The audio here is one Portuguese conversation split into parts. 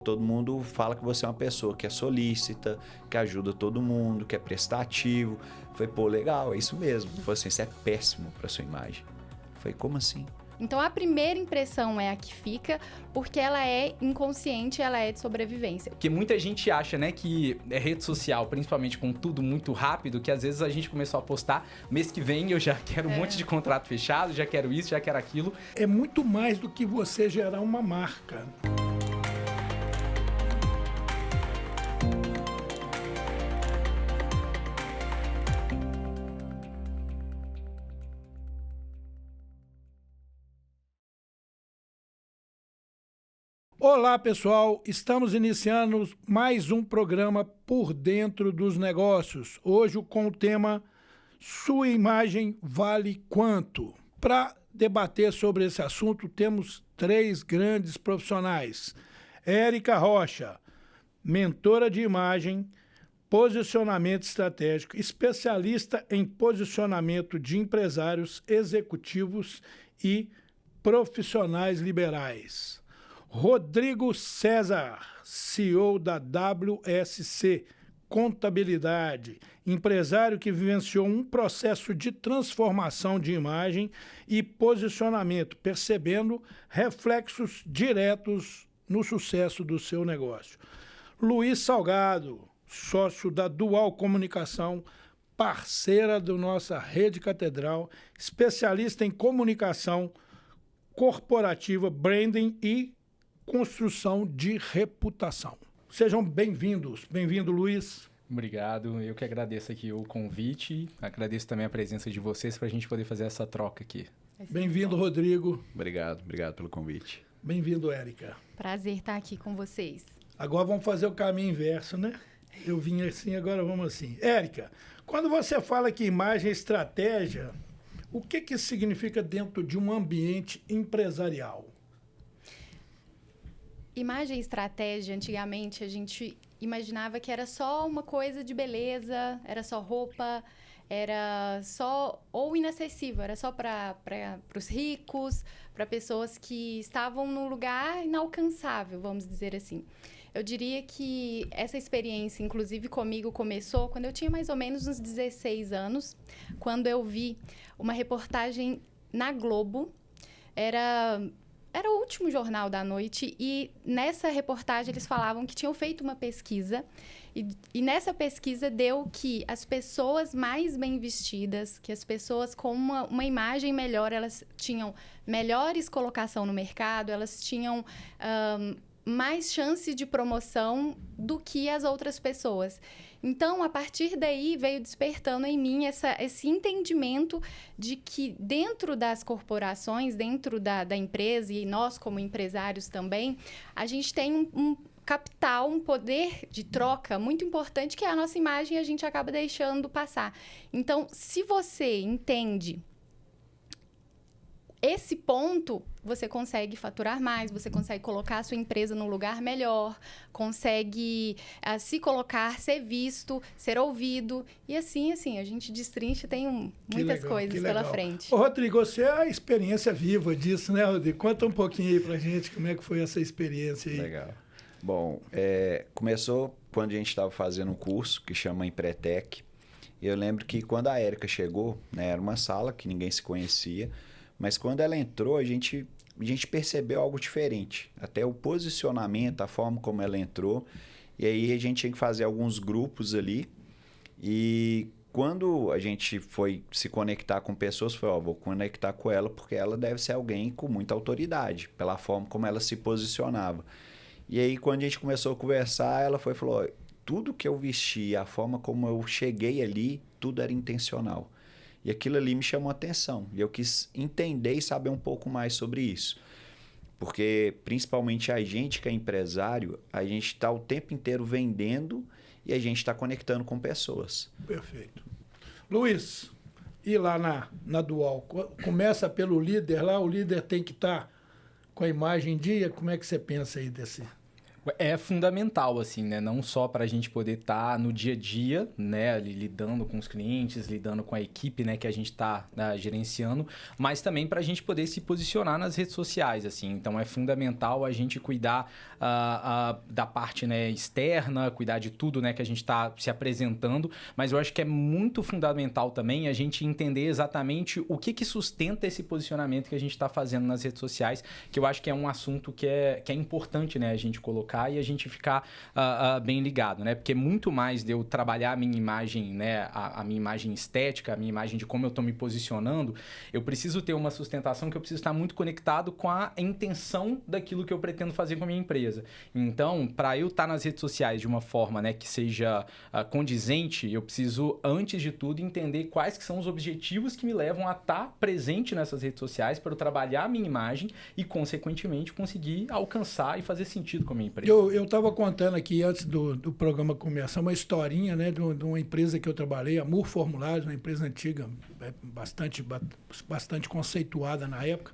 Todo mundo fala que você é uma pessoa que é solícita, que ajuda todo mundo, que é prestativo. Foi, pô, legal, é isso mesmo. Foi assim, isso é péssimo para sua imagem. Foi, como assim? Então, a primeira impressão é a que fica, porque ela é inconsciente, ela é de sobrevivência. Porque muita gente acha, né, que é rede social, principalmente com tudo muito rápido, que às vezes a gente começou a postar, mês que vem eu já quero um monte de contrato fechado, já quero isso, já quero aquilo. É muito mais do que você gerar uma marca. Olá, pessoal. Estamos iniciando mais um programa Por Dentro dos Negócios. Hoje com o tema Sua Imagem Vale Quanto? Para debater sobre esse assunto, temos três grandes profissionais. Érica Rocha, mentora de imagem, posicionamento estratégico, especialista em posicionamento de empresários, executivos e profissionais liberais. Rodrigo César, CEO da WSC Contabilidade, empresário que vivenciou um processo de transformação de imagem e posicionamento, percebendo reflexos diretos no sucesso do seu negócio. Luiz Salgado, sócio da Dual Comunicação, parceira da nossa Rede Catedral, especialista em comunicação corporativa, branding e construção de reputação. Sejam bem-vindos. Bem-vindo, Luiz. Obrigado, eu que agradeço aqui o convite, agradeço também a presença de vocês para a gente poder fazer essa troca aqui. Bem-vindo, Rodrigo. Obrigado pelo convite. Bem-vindo, Érica. Prazer estar aqui com vocês. Agora vamos fazer o caminho inverso, né? Eu vim assim, agora vamos assim. Érica, quando você fala que imagem é estratégia, o que isso significa dentro de um ambiente empresarial? Imagem e estratégia, antigamente a gente imaginava que era só uma coisa de beleza, era só roupa, era só ou inacessível, era só para os ricos, para pessoas que estavam num lugar inalcançável, vamos dizer assim. Eu diria que essa experiência, inclusive comigo, começou quando eu tinha mais ou menos uns 16 anos, quando eu vi uma reportagem na Globo, era o último jornal da noite e nessa reportagem eles falavam que tinham feito uma pesquisa e nessa pesquisa deu que as pessoas mais bem vestidas, que as pessoas com uma imagem melhor, elas tinham melhores colocação no mercado, elas tinham mais chance de promoção do que as outras pessoas. Então, a partir daí, veio despertando em mim esse entendimento de que dentro das corporações, dentro da empresa, e nós como empresários também, a gente tem um capital, um poder de troca muito importante, que é a nossa imagem, e a gente acaba deixando passar. Então, se você entende esse ponto, você consegue faturar mais, você consegue colocar a sua empresa num lugar melhor, consegue se colocar, ser visto, ser ouvido. E assim, a gente destrincha, tem muitas coisas pela frente. Ô, Rodrigo, você é a experiência viva disso, né, Rodrigo? Conta um pouquinho aí pra gente como é que foi essa experiência aí. Legal. Bom, começou quando a gente estava fazendo um curso que chama Empretec. E eu lembro que quando a Érica chegou, né, era uma sala que ninguém se conhecia, mas quando ela entrou, a gente percebeu algo diferente. Até o posicionamento, a forma como ela entrou. E aí a gente tinha que fazer alguns grupos ali. E quando a gente foi se conectar com pessoas, foi, vou conectar com ela porque ela deve ser alguém com muita autoridade, pela forma como ela se posicionava. E aí quando a gente começou a conversar, ela falou, tudo que eu vesti, a forma como eu cheguei ali, tudo era intencional. E aquilo ali me chamou a atenção. E eu quis entender e saber um pouco mais sobre isso. Porque, principalmente a gente que é empresário, a gente está o tempo inteiro vendendo e a gente está conectando com pessoas. Perfeito. Luiz, e lá na Dual? Começa pelo líder lá, o líder tem que estar com a imagem em dia. Como é que você pensa aí desse? É fundamental, assim, né? Não só para a gente poder estar no dia a dia, né? Ali, lidando com os clientes, lidando com a equipe, né? Que a gente está gerenciando, mas também para a gente poder se posicionar nas redes sociais, assim. Então, é fundamental a gente cuidar da parte, né, externa, cuidar de tudo, né? Que a gente está se apresentando, mas eu acho que é muito fundamental também a gente entender exatamente o que sustenta esse posicionamento que a gente está fazendo nas redes sociais, que eu acho que é um assunto que é importante, né? A gente colocar e a gente ficar bem ligado, né? Porque muito mais de eu trabalhar a minha imagem, né? A minha imagem estética, a minha imagem de como eu estou me posicionando, eu preciso ter uma sustentação que eu preciso estar muito conectado com a intenção daquilo que eu pretendo fazer com a minha empresa. Então, para eu estar nas redes sociais de uma forma, né, que seja condizente, eu preciso, antes de tudo, entender quais que são os objetivos que me levam a estar presente nessas redes sociais para eu trabalhar a minha imagem e, consequentemente, conseguir alcançar e fazer sentido com a minha empresa. Eu estava contando aqui, antes do programa começar, uma historinha, né, de uma empresa que eu trabalhei, a Mur Formulários, uma empresa antiga, bastante conceituada na época,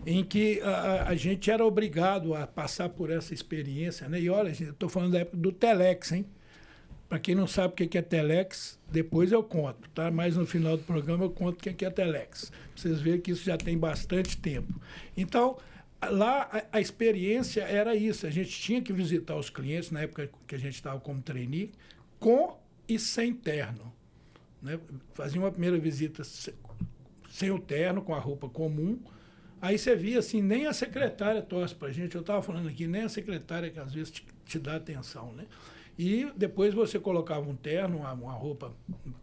em que a gente era obrigado a passar por essa experiência, né? E olha, eu estou falando da época do Telex, hein? Para quem não sabe o que é Telex, depois eu conto, tá? Mas no final do programa eu conto o que é Telex. Pra vocês verem que isso já tem bastante tempo. Então, lá a experiência era isso. A gente tinha que visitar os clientes, na época que a gente estava como trainee, com e sem terno, né? Fazia uma primeira visita sem o terno, com a roupa comum. Aí você via assim, nem a secretária torce para a gente. Eu estava falando aqui, nem a secretária que às vezes te dá atenção, né? E depois você colocava um terno, uma roupa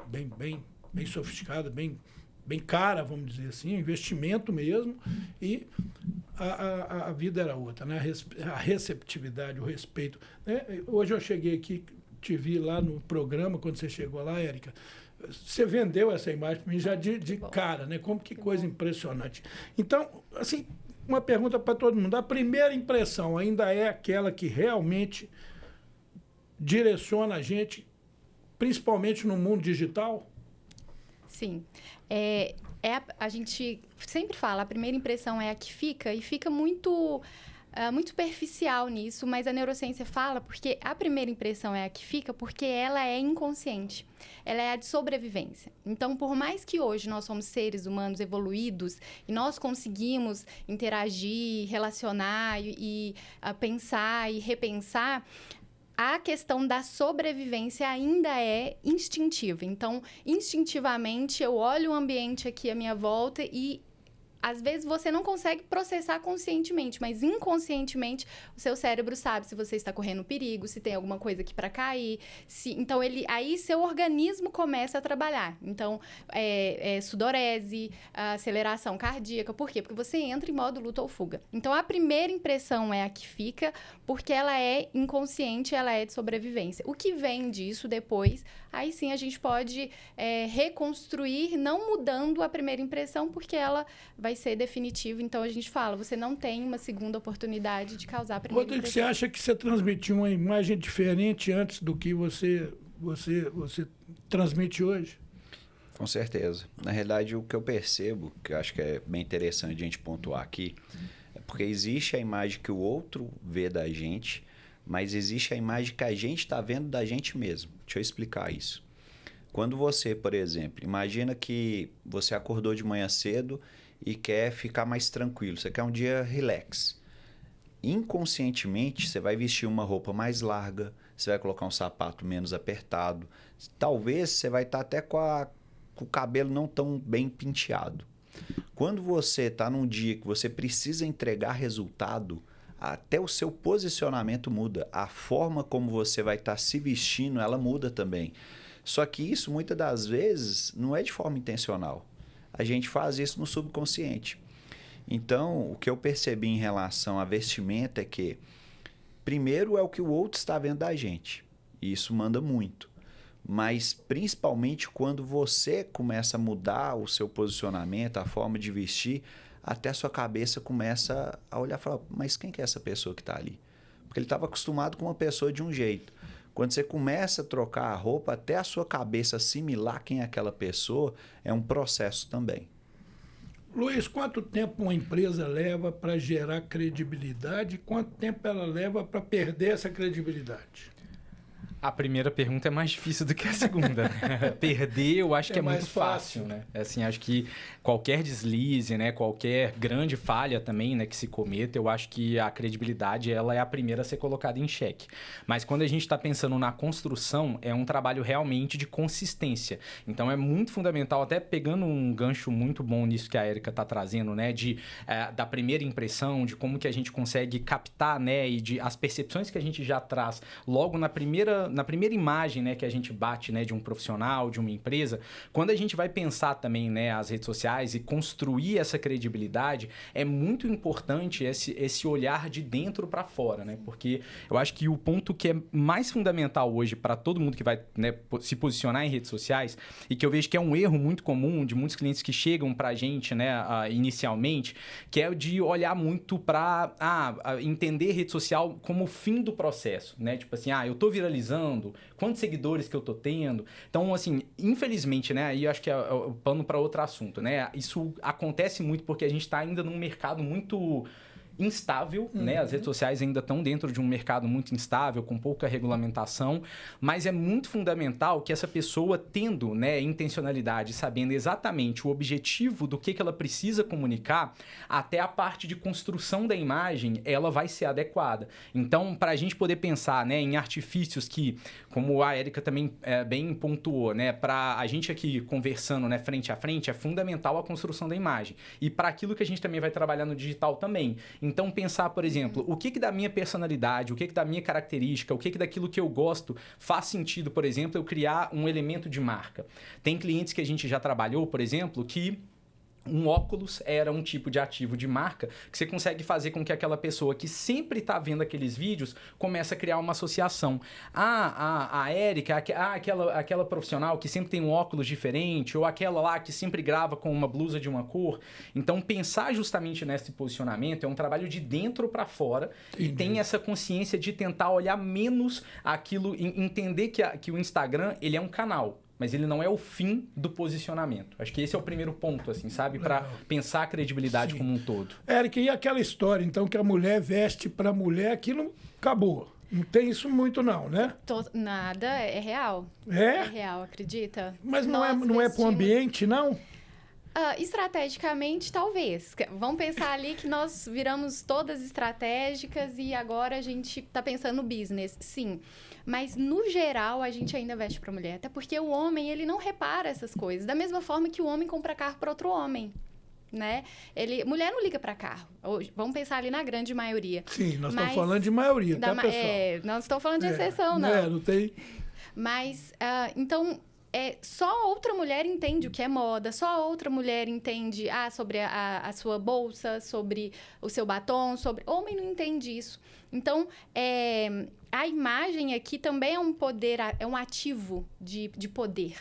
bem sofisticada, bem cara, vamos dizer assim, investimento mesmo, e a vida era outra, né? A receptividade, o respeito, né? Hoje eu cheguei aqui, te vi lá no programa, quando você chegou lá, Érica, você vendeu essa imagem para mim já de cara, né? Como que coisa impressionante. Então, assim, uma pergunta para todo mundo. A primeira impressão ainda é aquela que realmente direciona a gente, principalmente no mundo digital? Sim. A gente sempre fala, a primeira impressão é a que fica, e fica muito superficial nisso, mas a neurociência fala porque a primeira impressão é a que fica porque ela é inconsciente, ela é a de sobrevivência. Então, por mais que hoje nós somos seres humanos evoluídos e nós conseguimos interagir, relacionar e pensar e repensar, a questão da sobrevivência ainda é instintiva. Então, instintivamente, eu olho o ambiente aqui à minha volta e, às vezes, você não consegue processar conscientemente, mas inconscientemente o seu cérebro sabe se você está correndo perigo, se tem alguma coisa aqui para cair. Então, aí seu organismo começa a trabalhar. Então, sudorese, aceleração cardíaca. Por quê? Porque você entra em modo luta ou fuga. Então, a primeira impressão é a que fica, porque ela é inconsciente, ela é de sobrevivência. O que vem disso depois, aí sim a gente pode reconstruir, não mudando a primeira impressão, porque ela vai ser definitiva. Então, a gente fala, você não tem uma segunda oportunidade de causar a primeira Rodrigo, impressão. você acha que você transmitiu uma imagem diferente antes do que você transmite hoje? Com certeza. Na realidade, o que eu percebo, que eu acho que é bem interessante a gente pontuar aqui, é porque existe a imagem que o outro vê da gente, mas existe a imagem que a gente está vendo da gente mesmo. Deixa eu explicar isso. Quando você, por exemplo, imagina que você acordou de manhã cedo e quer ficar mais tranquilo, você quer um dia relax. Inconscientemente, você vai vestir uma roupa mais larga, você vai colocar um sapato menos apertado, talvez você vai estar até com o cabelo não tão bem penteado. Quando você está num dia que você precisa entregar resultado, até o seu posicionamento muda, a forma como você vai estar se vestindo, ela muda também. Só que isso, muitas das vezes, não é de forma intencional. A gente faz isso no subconsciente. Então, o que eu percebi em relação à vestimenta é que, primeiro, é o que o outro está vendo da gente. E isso manda muito. Mas, principalmente, quando você começa a mudar o seu posicionamento, a forma de vestir, até a sua cabeça começa a olhar e falar, mas quem que é essa pessoa que está ali? Porque ele estava acostumado com uma pessoa de um jeito. Quando você começa a trocar a roupa, até a sua cabeça assimilar quem é aquela pessoa, é um processo também. Luiz, quanto tempo uma empresa leva para gerar credibilidade e quanto tempo ela leva para perder essa credibilidade? A primeira pergunta é mais difícil do que a segunda, né? Perder, eu acho que é mais muito fácil, né? Assim, acho que qualquer deslize, né? Qualquer grande falha também, né? Que se cometa, eu acho que a credibilidade, ela é a primeira a ser colocada em xeque. Mas quando a gente está pensando na construção, é um trabalho realmente de consistência. Então, é muito fundamental, até pegando um gancho muito bom nisso que a Érica está trazendo, né? Da primeira impressão, de como que a gente consegue captar, né? E de as percepções que a gente já traz logo na primeira imagem, né, que a gente bate, né, de um profissional, de uma empresa, quando a gente vai pensar também, né, as redes sociais e construir essa credibilidade, é muito importante esse olhar de dentro para fora, né? Porque eu acho que o ponto que é mais fundamental hoje para todo mundo que vai, né, se posicionar em redes sociais e que eu vejo que é um erro muito comum de muitos clientes que chegam para a gente, né, inicialmente, que é o de olhar muito para entender rede social como o fim do processo, né? Tipo assim, eu tô viralizando, quantos seguidores que eu tô tendo. Então, assim, infelizmente, né, aí eu acho que é o pano para outro assunto, né? Isso acontece muito porque a gente está ainda num mercado muito instável, né? As redes sociais ainda estão dentro de um mercado muito instável, com pouca regulamentação, mas é muito fundamental que essa pessoa, tendo, né, intencionalidade, sabendo exatamente o objetivo do que ela precisa comunicar, até a parte de construção da imagem, ela vai ser adequada. Então, para a gente poder pensar, né, em artifícios que, como a Érica também bem pontuou, né, para a gente aqui conversando, né, frente a frente, é fundamental a construção da imagem. E para aquilo que a gente também vai trabalhar no digital também. Então, pensar, por exemplo, o que da minha personalidade, o que da minha característica, o que daquilo que eu gosto faz sentido, por exemplo, eu criar um elemento de marca. Tem clientes que a gente já trabalhou, por exemplo, que um óculos era um tipo de ativo de marca que você consegue fazer com que aquela pessoa que sempre está vendo aqueles vídeos comece a criar uma associação. A Érica, aquela profissional que sempre tem um óculos diferente, ou aquela lá que sempre grava com uma blusa de uma cor. Então, pensar justamente nesse posicionamento é um trabalho de dentro para fora. Entendi. E tem essa consciência de tentar olhar menos aquilo, entender que o Instagram ele é um canal. Mas ele não é o fim do posicionamento. Acho que esse é o primeiro ponto, assim, sabe? Para pensar a credibilidade como um todo. Érica, e aquela história, então, que a mulher veste para a mulher, aquilo acabou. Não tem isso muito, não, né? Nada, é real. É? É real, acredita? Mas não é para o ambiente, não? Estrategicamente, talvez. Vamos pensar ali que nós viramos todas estratégicas e agora a gente está pensando no business. Sim. Mas, no geral, a gente ainda veste para mulher. Até porque o homem, ele não repara essas coisas. Da mesma forma que o homem compra carro para outro homem, né? Mulher não liga para carro. Vamos pensar ali na grande maioria. Sim, nós estamos falando de maioria, tá, pessoal? Nós estamos falando de exceção, não. Não tem... Mas, então... só outra mulher entende o que é moda, só outra mulher entende sobre a sua bolsa, sobre o seu batom, homem não entende isso. Então, a imagem aqui também é um poder, é um ativo de poder.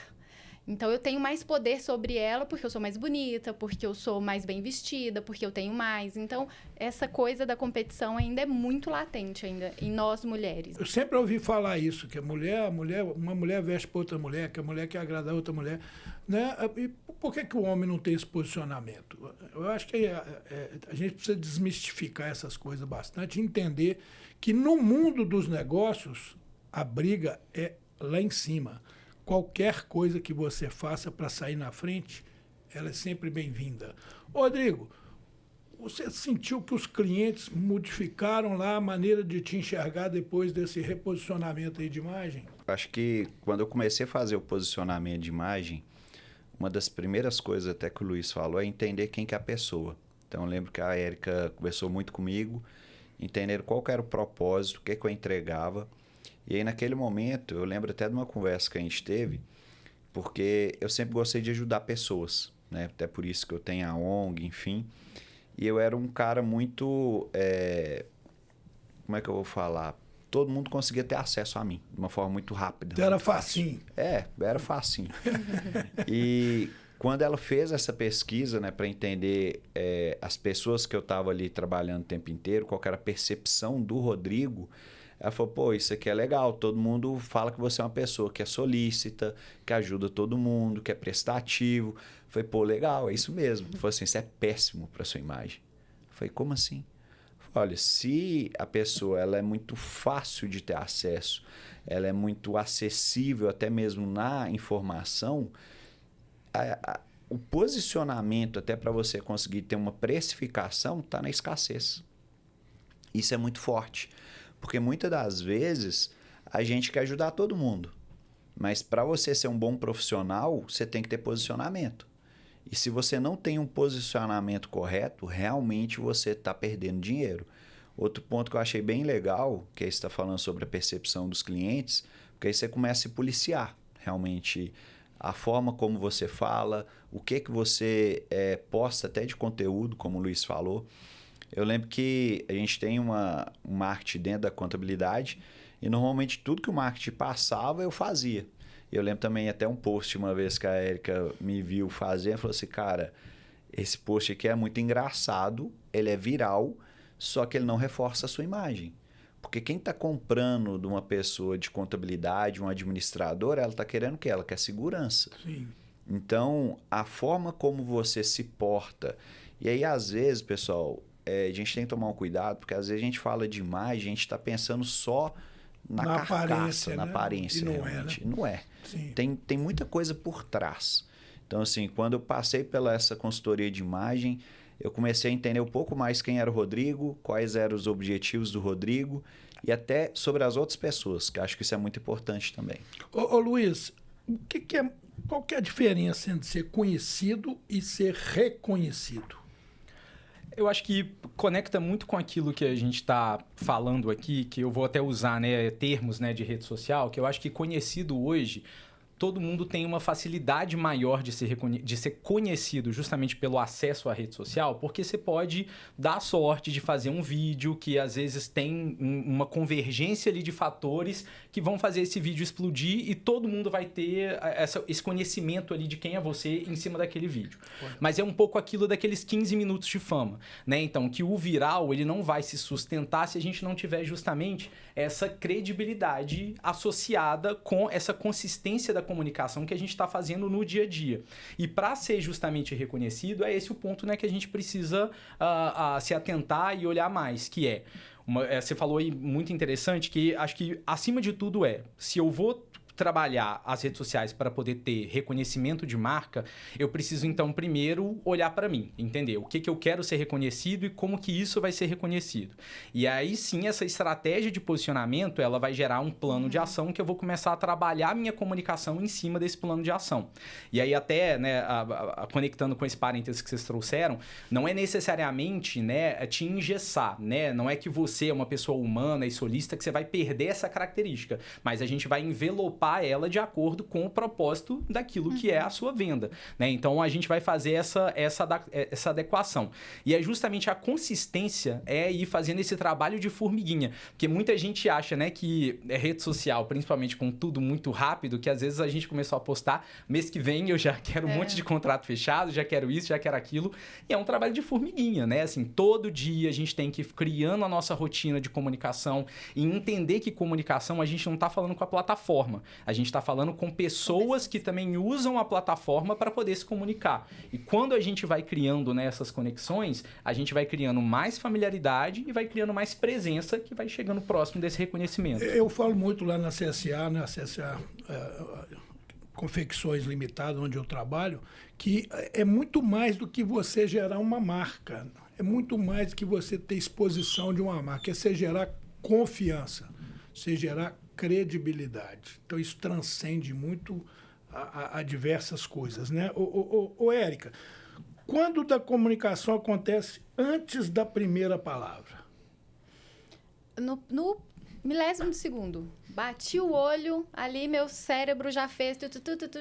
Então, eu tenho mais poder sobre ela porque eu sou mais bonita, porque eu sou mais bem vestida, porque eu tenho mais. Então, essa coisa da competição ainda é muito latente ainda em nós mulheres. Eu sempre ouvi falar isso, que uma mulher veste para outra mulher, que a mulher quer agradar outra mulher. Né? E por que o homem não tem esse posicionamento? Eu acho que a gente precisa desmistificar essas coisas bastante, entender que no mundo dos negócios, a briga é lá em cima. Qualquer coisa que você faça para sair na frente, ela é sempre bem-vinda. Rodrigo, você sentiu que os clientes modificaram lá a maneira de te enxergar depois desse reposicionamento aí de imagem? Acho que quando eu comecei a fazer o posicionamento de imagem, uma das primeiras coisas até que o Luiz falou é entender quem que é a pessoa. Então, eu lembro que a Érica conversou muito comigo, entender qual que era o propósito, o que eu entregava. E aí, naquele momento, eu lembro até de uma conversa que a gente teve, porque eu sempre gostei de ajudar pessoas, né? Até por isso que eu tenho a ONG, enfim. E eu era um cara muito... como é que eu vou falar? Todo mundo conseguia ter acesso a mim, de uma forma muito rápida. Então era facinho. Era facinho. E quando ela fez essa pesquisa, né, para entender as pessoas que eu estava ali trabalhando o tempo inteiro, qual que era a percepção do Rodrigo... Ela falou, pô, isso aqui é legal, todo mundo fala que você é uma pessoa que é solícita, que ajuda todo mundo, que é prestativo, Falei, pô, legal, é isso mesmo. Ele falou assim, isso é péssimo para sua imagem. Falei, como assim? Falei, olha, se a pessoa ela é muito fácil de ter acesso, ela é muito acessível até mesmo na informação, o posicionamento até para você conseguir ter uma precificação está na escassez. Isso é muito forte, porque muitas das vezes a gente quer ajudar todo mundo, mas para você ser um bom profissional, você tem que ter posicionamento. E se você não tem um posicionamento correto, realmente você está perdendo dinheiro. Outro ponto que eu achei bem legal, que aí você está falando sobre a percepção dos clientes, porque aí você começa a se policiar realmente a forma como você fala, o que você posta até de conteúdo, como o Luiz falou. Eu lembro que a gente tem um marketing dentro da contabilidade e normalmente tudo que o marketing passava eu fazia. Eu lembro também até um post uma vez que a Érica me viu fazer, ela falou assim, cara, esse post aqui é muito engraçado, ele é viral, só que ele não reforça a sua imagem. Porque quem está comprando de uma pessoa de contabilidade, um administrador, ela está querendo o quê? Ela quer segurança. Sim. Então, a forma como você se porta... E aí, às vezes, pessoal, a gente tem que tomar um cuidado, porque às vezes a gente fala de imagem, a gente está pensando só na carcaça, aparência, na né? aparência, E não realmente. é, né? Não é. Sim. Tem muita coisa por trás. Então, assim, quando eu passei pela essa consultoria de imagem, eu comecei a entender um pouco mais quem era o Rodrigo, quais eram os objetivos do Rodrigo e até sobre as outras pessoas, que acho que isso é muito importante também. Ô Luiz, qual que é a diferença entre ser conhecido e ser reconhecido? Eu acho que conecta muito com aquilo que a gente está falando aqui, que eu vou até usar, né, termos, né, de rede social, que eu acho que conhecido hoje, todo mundo tem uma facilidade maior de ser conhecido justamente pelo acesso à rede social, porque você pode dar a sorte de fazer um vídeo que às vezes tem uma convergência ali de fatores que vão fazer esse vídeo explodir e todo mundo vai ter esse conhecimento ali de quem é você em cima daquele vídeo. Mas é um pouco aquilo daqueles 15 minutos de fama, né? Então, que o viral ele não vai se sustentar se a gente não tiver justamente essa credibilidade associada com essa consistência da comunicação que a gente está fazendo no dia a dia. E para ser justamente reconhecido, é esse o ponto, né, que a gente precisa se atentar e olhar mais, que é... você falou aí muito interessante, que acho que acima de tudo se eu vou trabalhar as redes sociais para poder ter reconhecimento de marca, eu preciso então primeiro olhar para mim, entender o que eu quero ser reconhecido e como que isso vai ser reconhecido. E aí sim, essa estratégia de posicionamento, ela vai gerar um plano de ação que eu vou começar a trabalhar a minha comunicação em cima desse plano de ação. E aí até, né, conectando com esse parênteses que vocês trouxeram, não é necessariamente, né, te engessar, né? Não é que você é uma pessoa humana e solista que você vai perder essa característica, mas a gente vai envelopar ela de acordo com o propósito daquilo que é a sua venda, né? Então, a gente vai fazer essa adequação. E é justamente a consistência ir fazendo esse trabalho de formiguinha. Porque muita gente acha, né, que rede social, principalmente com tudo muito rápido, que às vezes a gente começou a postar, mês que vem eu já quero um monte de contrato fechado, já quero isso, já quero aquilo. E é um trabalho de formiguinha, né? Assim, todo dia a gente tem que ir criando a nossa rotina de comunicação e entender que comunicação a gente não está falando com a plataforma. A gente está falando com pessoas que também usam a plataforma para poder se comunicar. E quando a gente vai criando, né, essas conexões, a gente vai criando mais familiaridade e vai criando mais presença que vai chegando próximo desse reconhecimento. Eu falo muito lá na CSA, né, Confecções Limitada, onde eu trabalho, que é muito mais do que você gerar uma marca. É muito mais do que você ter exposição de uma marca. É você gerar confiança, você gerar credibilidade. Então, isso transcende muito a diversas coisas, né? Érica, quando da comunicação acontece antes da primeira palavra? No milésimo de segundo. Bati o olho, ali meu cérebro já fez,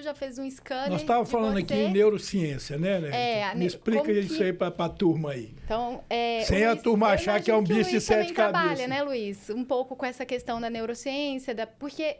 já fez um scanner. Nós estávamos falando aqui em neurociência, né? Me explica isso aí para a turma aí. Então, sem a turma achar que é um bicho de sete cabeças. Trabalha, né, Luiz? Um pouco com essa questão da neurociência, porque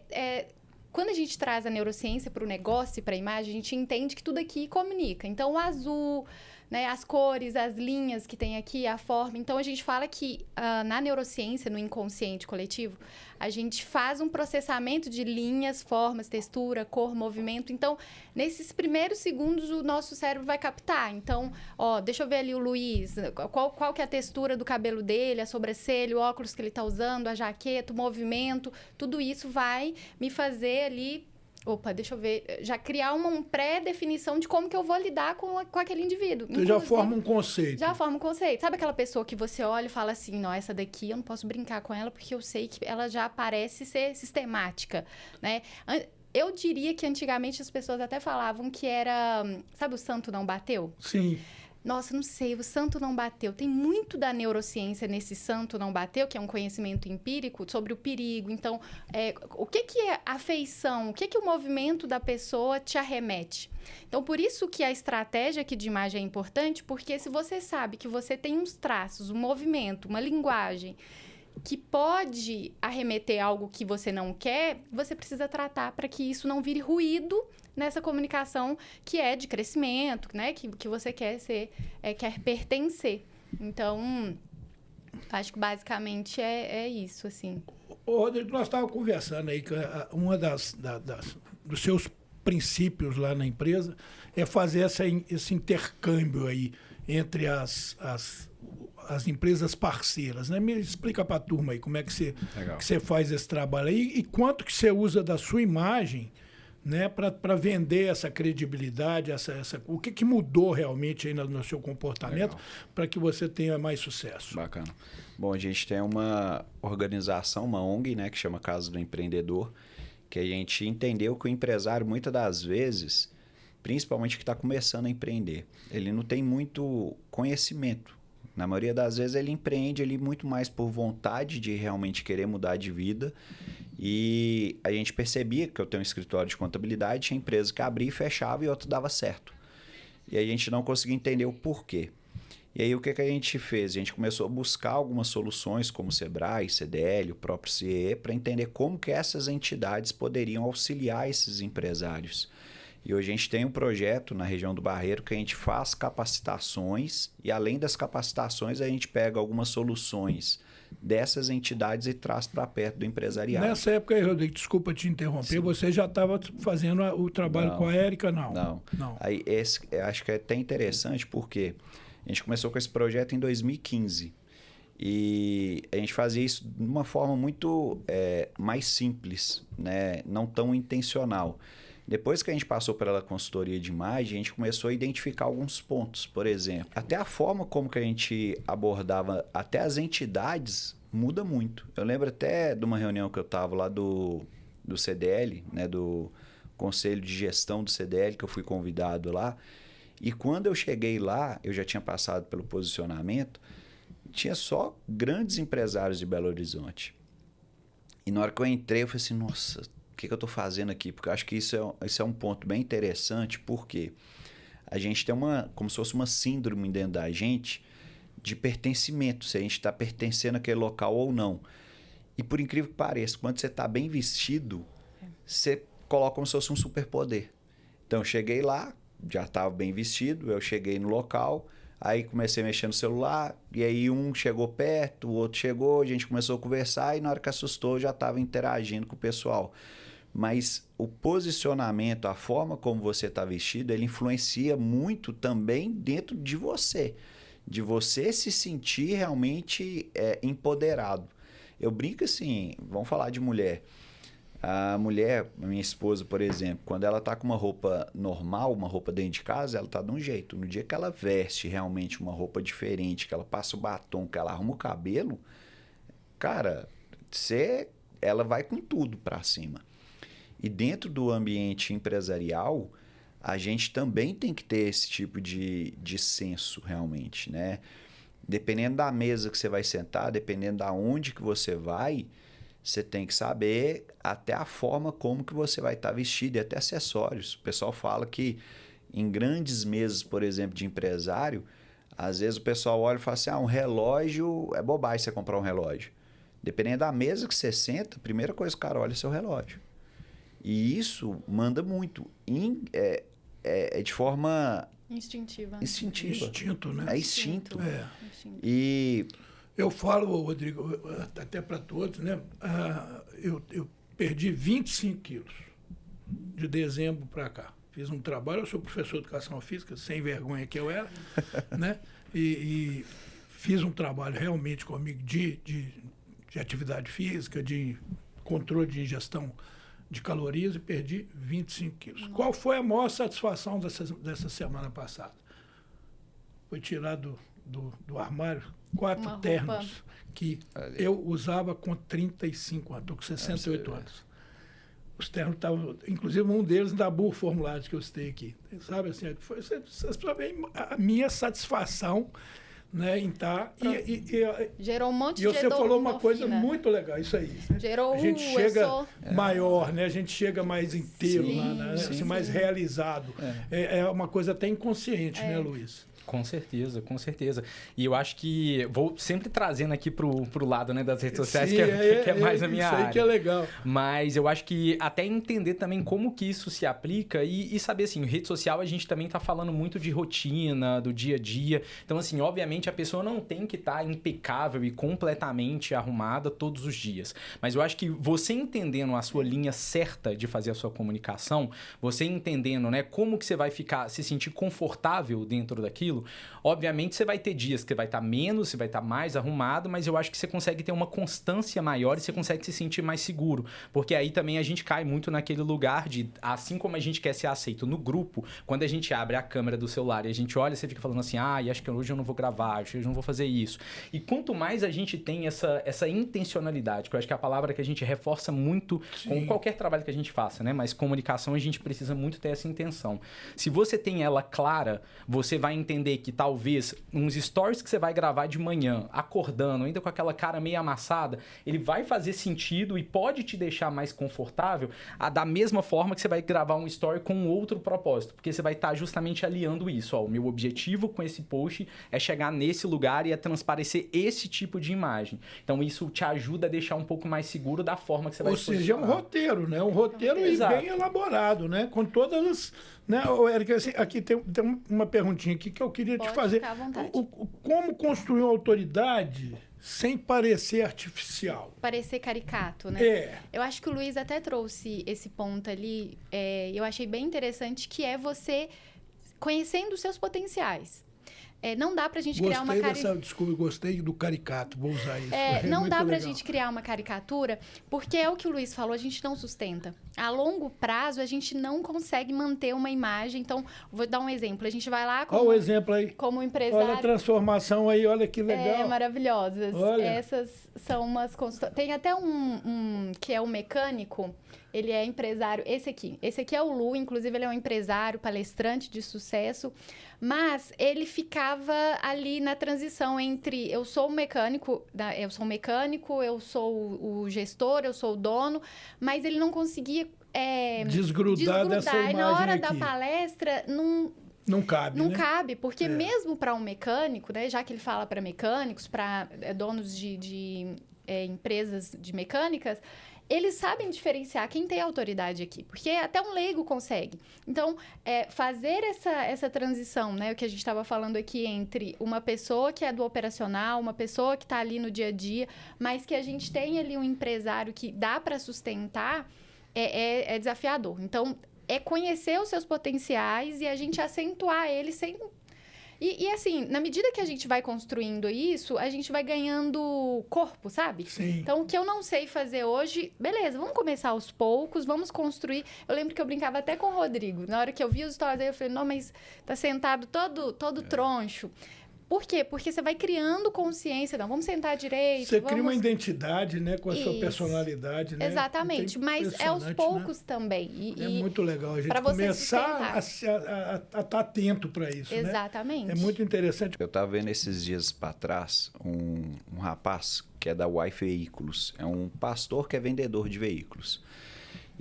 quando a gente traz a neurociência para o negócio e para a imagem, a gente entende que tudo aqui comunica. Então, o azul, né? As cores, as linhas que tem aqui, a forma. Então, a gente fala que na neurociência, no inconsciente coletivo, a gente faz um processamento de linhas, formas, textura, cor, movimento. Então, nesses primeiros segundos, o nosso cérebro vai captar. Então, ó, deixa eu ver ali o Luiz, qual que é a textura do cabelo dele, a sobrancelha, o óculos que ele está usando, a jaqueta, o movimento. Tudo isso vai me fazer ali... Opa, deixa eu ver. Já criar uma pré-definição de como que eu vou lidar com aquele indivíduo. Você já forma um conceito. Já forma um conceito. Sabe aquela pessoa que você olha e fala assim, não, essa daqui eu não posso brincar com ela porque eu sei que ela já parece ser sistemática, né? Eu diria que antigamente as pessoas até falavam que era... Sabe o santo não bateu? Sim. Nossa, não sei, o santo não bateu. Tem muito da neurociência nesse santo não bateu, que é um conhecimento empírico sobre o perigo. Então, o que é afeição? O que o movimento da pessoa te arremete? Então, por isso que a estratégia aqui de imagem é importante, porque se você sabe que você tem uns traços, um movimento, uma linguagem que pode arremeter algo que você não quer, você precisa tratar para que isso não vire ruído nessa comunicação que é de crescimento, né? Que você quer ser, quer pertencer. Então, acho que basicamente é isso, assim. Ô, Rodrigo, nós estávamos conversando aí que uma dos seus princípios lá na empresa é fazer esse intercâmbio aí entre as empresas parceiras, né? Me explica para a turma aí como é que você faz esse trabalho aí e quanto que você usa da sua imagem, né, para vender essa credibilidade, o que mudou realmente aí no seu comportamento para que você tenha mais sucesso. Bacana. Bom, a gente tem uma organização, uma ONG, né, que chama Casa do Empreendedor, que a gente entendeu que o empresário, muitas das vezes, principalmente que está começando a empreender, ele não tem muito conhecimento. Na maioria das vezes ele empreende ali muito mais por vontade de realmente querer mudar de vida. E a gente percebia que eu tenho um escritório de contabilidade, tinha empresa que abria e fechava e outra dava certo. E a gente não conseguia entender o porquê. E aí o que a gente fez? A gente começou a buscar algumas soluções como o Sebrae, CDL, o próprio CIE, para entender como que essas entidades poderiam auxiliar esses empresários. E hoje a gente tem um projeto na região do Barreiro que a gente faz capacitações e além das capacitações a gente pega algumas soluções dessas entidades e traz para perto do empresariado. Nessa época aí, Rodrigo, desculpa te interromper, sim, você já estava fazendo o trabalho com a Érica, não? Não. Aí, acho que é até interessante porque a gente começou com esse projeto em 2015 e a gente fazia isso de uma forma muito mais simples, né? Não tão intencional. Depois que a gente passou pela consultoria de imagem, a gente começou a identificar alguns pontos. Por exemplo, até a forma como que a gente abordava até as entidades muda muito. Eu lembro até de uma reunião que eu estava lá do CDL, né, do Conselho de Gestão do CDL, que eu fui convidado lá. E quando eu cheguei lá, eu já tinha passado pelo posicionamento, tinha só grandes empresários de Belo Horizonte. E na hora que eu entrei, eu falei assim, nossa... O que eu estou fazendo aqui? Porque eu acho que isso é um ponto bem interessante, porque a gente tem como se fosse uma síndrome dentro da gente de pertencimento, se a gente está pertencendo àquele local ou não. E por incrível que pareça, quando você está bem vestido, você coloca como se fosse um superpoder. Então eu cheguei lá, já estava bem vestido, eu cheguei no local, aí comecei a mexer no celular, e aí um chegou perto, o outro chegou, a gente começou a conversar, e na hora que assustou, eu já estava interagindo com o pessoal. Mas o posicionamento, a forma como você está vestido, ele influencia muito também dentro de você se sentir realmente empoderado. Eu brinco assim, vamos falar de mulher. A mulher, minha esposa, por exemplo, quando ela está com uma roupa normal, uma roupa dentro de casa, ela está de um jeito. No dia que ela veste realmente uma roupa diferente, que ela passa o batom, que ela arruma o cabelo, cara, ela vai com tudo para cima. E dentro do ambiente empresarial, a gente também tem que ter esse tipo de senso realmente, né? Dependendo da mesa que você vai sentar, dependendo da onde que você vai, você tem que saber até a forma como que você vai estar vestido e até acessórios. O pessoal fala que em grandes mesas, por exemplo, de empresário, às vezes o pessoal olha e fala assim, um relógio, é bobagem você comprar um relógio. Dependendo da mesa que você senta, a primeira coisa que o cara olha é seu relógio. E isso manda muito. De forma Instintiva. Instinto, né? É instinto. Instinto. E Eu falo, Rodrigo, até para todos, né? Eu perdi 25 quilos de dezembro para cá. Fiz um trabalho, eu sou professor de educação física, sem vergonha que eu era, né? E fiz um trabalho realmente comigo de atividade física, de controle de ingestão de calorias e perdi 25 quilos. Nossa. Qual foi a maior satisfação dessa semana passada? Foi tirar do armário 4 ternos que eu usava com 35 anos, estou com 68 anos. Os ternos estavam, inclusive um deles da Burro Formulários que eu citei aqui. Sabe assim, foi a minha satisfação, né, em estar. Gerou um monte de E você falou uma coisa muito legal, isso aí. Né? Gerou a gente chega maior, né? A gente chega mais inteiro lá, né? Assim, mais realizado. É uma coisa até inconsciente, né, Luiz? Com certeza, com certeza. E eu acho que vou sempre trazendo aqui pro lado, né, das redes sociais, que é mais a minha área. Isso aí que é legal. Mas eu acho que até entender também como que isso se aplica e saber, assim, rede social a gente também tá falando muito de rotina, do dia a dia. Então, assim, obviamente a pessoa não tem que estar impecável e completamente arrumada todos os dias. Mas eu acho que você entendendo a sua linha certa de fazer a sua comunicação, você entendendo, né, como que você vai se sentir confortável dentro daquilo, obviamente você vai ter dias que vai estar menos, você vai estar mais arrumado, mas eu acho que você consegue ter uma constância maior e você consegue se sentir mais seguro. Porque aí também a gente cai muito naquele lugar de, assim como a gente quer ser aceito no grupo, quando a gente abre a câmera do celular e a gente olha, você fica falando assim, acho que hoje eu não vou gravar, acho que hoje eu não vou fazer isso. E quanto mais a gente tem essa intencionalidade, que eu acho que é a palavra que a gente reforça muito com qualquer trabalho que a gente faça, né? Mas comunicação a gente precisa muito ter essa intenção. Se você tem ela clara, você vai entender que talvez uns stories que você vai gravar de manhã, acordando, ainda com aquela cara meio amassada, ele vai fazer sentido e pode te deixar mais confortável da mesma forma que você vai gravar um story com outro propósito, porque você vai estar justamente aliando isso. O meu objetivo com esse post é chegar nesse lugar e é transparecer esse tipo de imagem. Então isso te ajuda a deixar um pouco mais seguro da forma que você vai se posicionar. Ou seja, é um roteiro, né? Um roteiro bem elaborado, né? Com todas as... Né, Érica, assim, aqui tem uma perguntinha aqui que eu queria te fazer. Ficar à vontade. Como construir uma autoridade sem parecer artificial? Parecer caricato, né? Eu acho que o Luiz até trouxe esse ponto ali, eu achei bem interessante, que é você conhecendo os seus potenciais. Não dá pra gente criar uma caricatura. Desculpa, gostei do caricato, vou usar isso. Não dá pra gente criar uma caricatura, porque é o que o Luiz falou, a gente não sustenta. A longo prazo, a gente não consegue manter uma imagem. Então, vou dar um exemplo. A gente vai lá Olha o exemplo aí. Como empresário. Olha a transformação aí, olha que legal. Maravilhosas. Olha. Essas são umas consultoras. Tem até um que é um mecânico. Ele é empresário. Esse aqui é o Lu, inclusive ele é um empresário, palestrante de sucesso, mas ele ficava ali na transição entre eu sou mecânico, eu sou o gestor, eu sou o dono, mas ele não conseguia desgrudar dessa imagem. E na hora aqui da palestra, não cabe, Não né? cabe, porque mesmo para um mecânico, né, já que ele fala para mecânicos, para donos de empresas de mecânicas, eles sabem diferenciar quem tem autoridade aqui, porque até um leigo consegue. Então, fazer essa transição, né, o que a gente estava falando aqui, entre uma pessoa que é do operacional, uma pessoa que está ali no dia a dia, mas que a gente tem ali um empresário que dá para sustentar, é desafiador. Então, é conhecer os seus potenciais e a gente acentuar eles sem... E assim, na medida que a gente vai construindo isso, a gente vai ganhando corpo, sabe? Sim. Então, o que eu não sei fazer hoje, beleza, vamos começar aos poucos, vamos construir. Eu lembro que eu brincava até com o Rodrigo. Na hora que eu vi os stories dele, eu falei, não, mas tá sentado todo troncho. Por quê? Porque você vai criando consciência. Não, vamos sentar direito. Você cria uma identidade, né? Com a sua personalidade, né? Exatamente. Mas é aos poucos, né? Também. É muito legal a gente começar a estar atento para isso, exatamente. Né? É muito interessante. Eu estava vendo esses dias para trás um rapaz que é da Wife Veículos. É um pastor que é vendedor de veículos.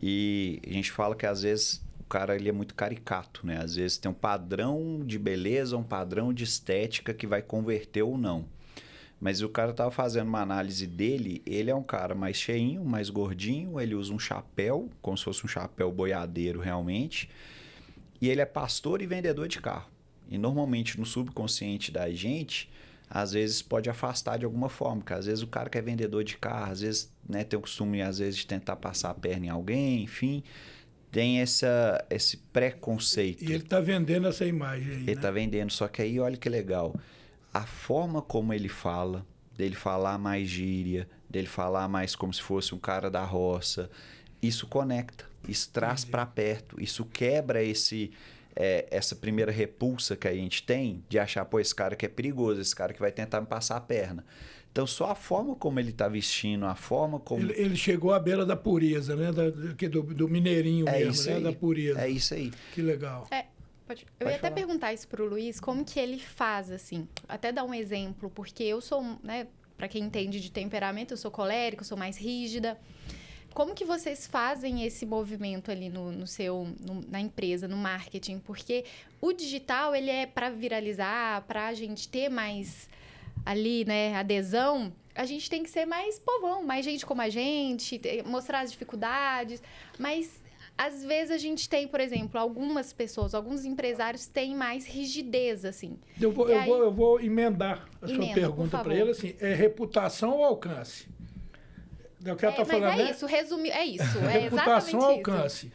E a gente fala que às vezes... O cara, ele é muito caricato, né? Às vezes tem um padrão de beleza, um padrão de estética que vai converter ou não. Mas o cara tava fazendo uma análise dele, ele é um cara mais cheinho, mais gordinho, ele usa um chapéu, como se fosse um chapéu boiadeiro realmente, e ele é pastor e vendedor de carro. E normalmente no subconsciente da gente, às vezes pode afastar de alguma forma, porque às vezes o cara que é vendedor de carro, às vezes, né, tem o costume às vezes de tentar passar a perna em alguém, enfim, tem esse preconceito. E ele está vendendo essa imagem aí, Ele está vendendo, só que aí olha que legal, a forma como ele fala, dele falar mais gíria, dele falar mais como se fosse um cara da roça, isso conecta, isso traz para perto, isso quebra essa primeira repulsa que a gente tem de achar, pô, esse cara que é perigoso, esse cara que vai tentar me passar a perna. Então, só a forma como ele está vestindo, a forma como... Ele chegou à beira da pureza, né? Do mineirinho mesmo, isso né? aí. Da pureza. É isso aí. Que legal. Eu ia até perguntar isso pro Luiz, como que ele faz, assim, até dar um exemplo, porque eu sou, né, para quem entende de temperamento, eu sou colérica, eu sou mais rígida. Como que vocês fazem esse movimento ali na empresa, no marketing? Porque o digital, ele é para viralizar, para a gente ter mais ali, né, adesão, a gente tem que ser mais povão, mais gente como a gente, mostrar as dificuldades, mas às vezes a gente tem, por exemplo, algumas pessoas, alguns empresários têm mais rigidez, assim. Eu vou emendar a sua pergunta para ele, assim, é reputação ou alcance? Eu quero estar falando, mas isso, resumir, é isso, é reputação ou exatamente alcance?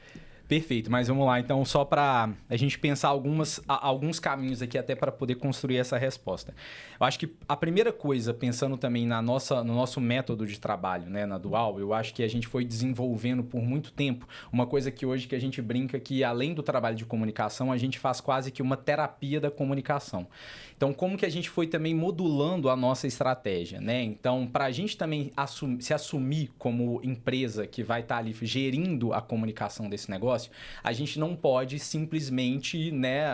Perfeito, mas vamos lá. Então, só para a gente pensar alguns caminhos aqui até para poder construir essa resposta. Eu acho que a primeira coisa, pensando também no nosso método de trabalho, né, na Dual, eu acho que a gente foi desenvolvendo por muito tempo uma coisa que hoje que a gente brinca que, além do trabalho de comunicação, a gente faz quase que uma terapia da comunicação. Então, como que a gente foi também modulando a nossa estratégia, né? Então, para a gente também se assumir como empresa que vai estar ali gerindo a comunicação desse negócio, a gente não pode simplesmente, né,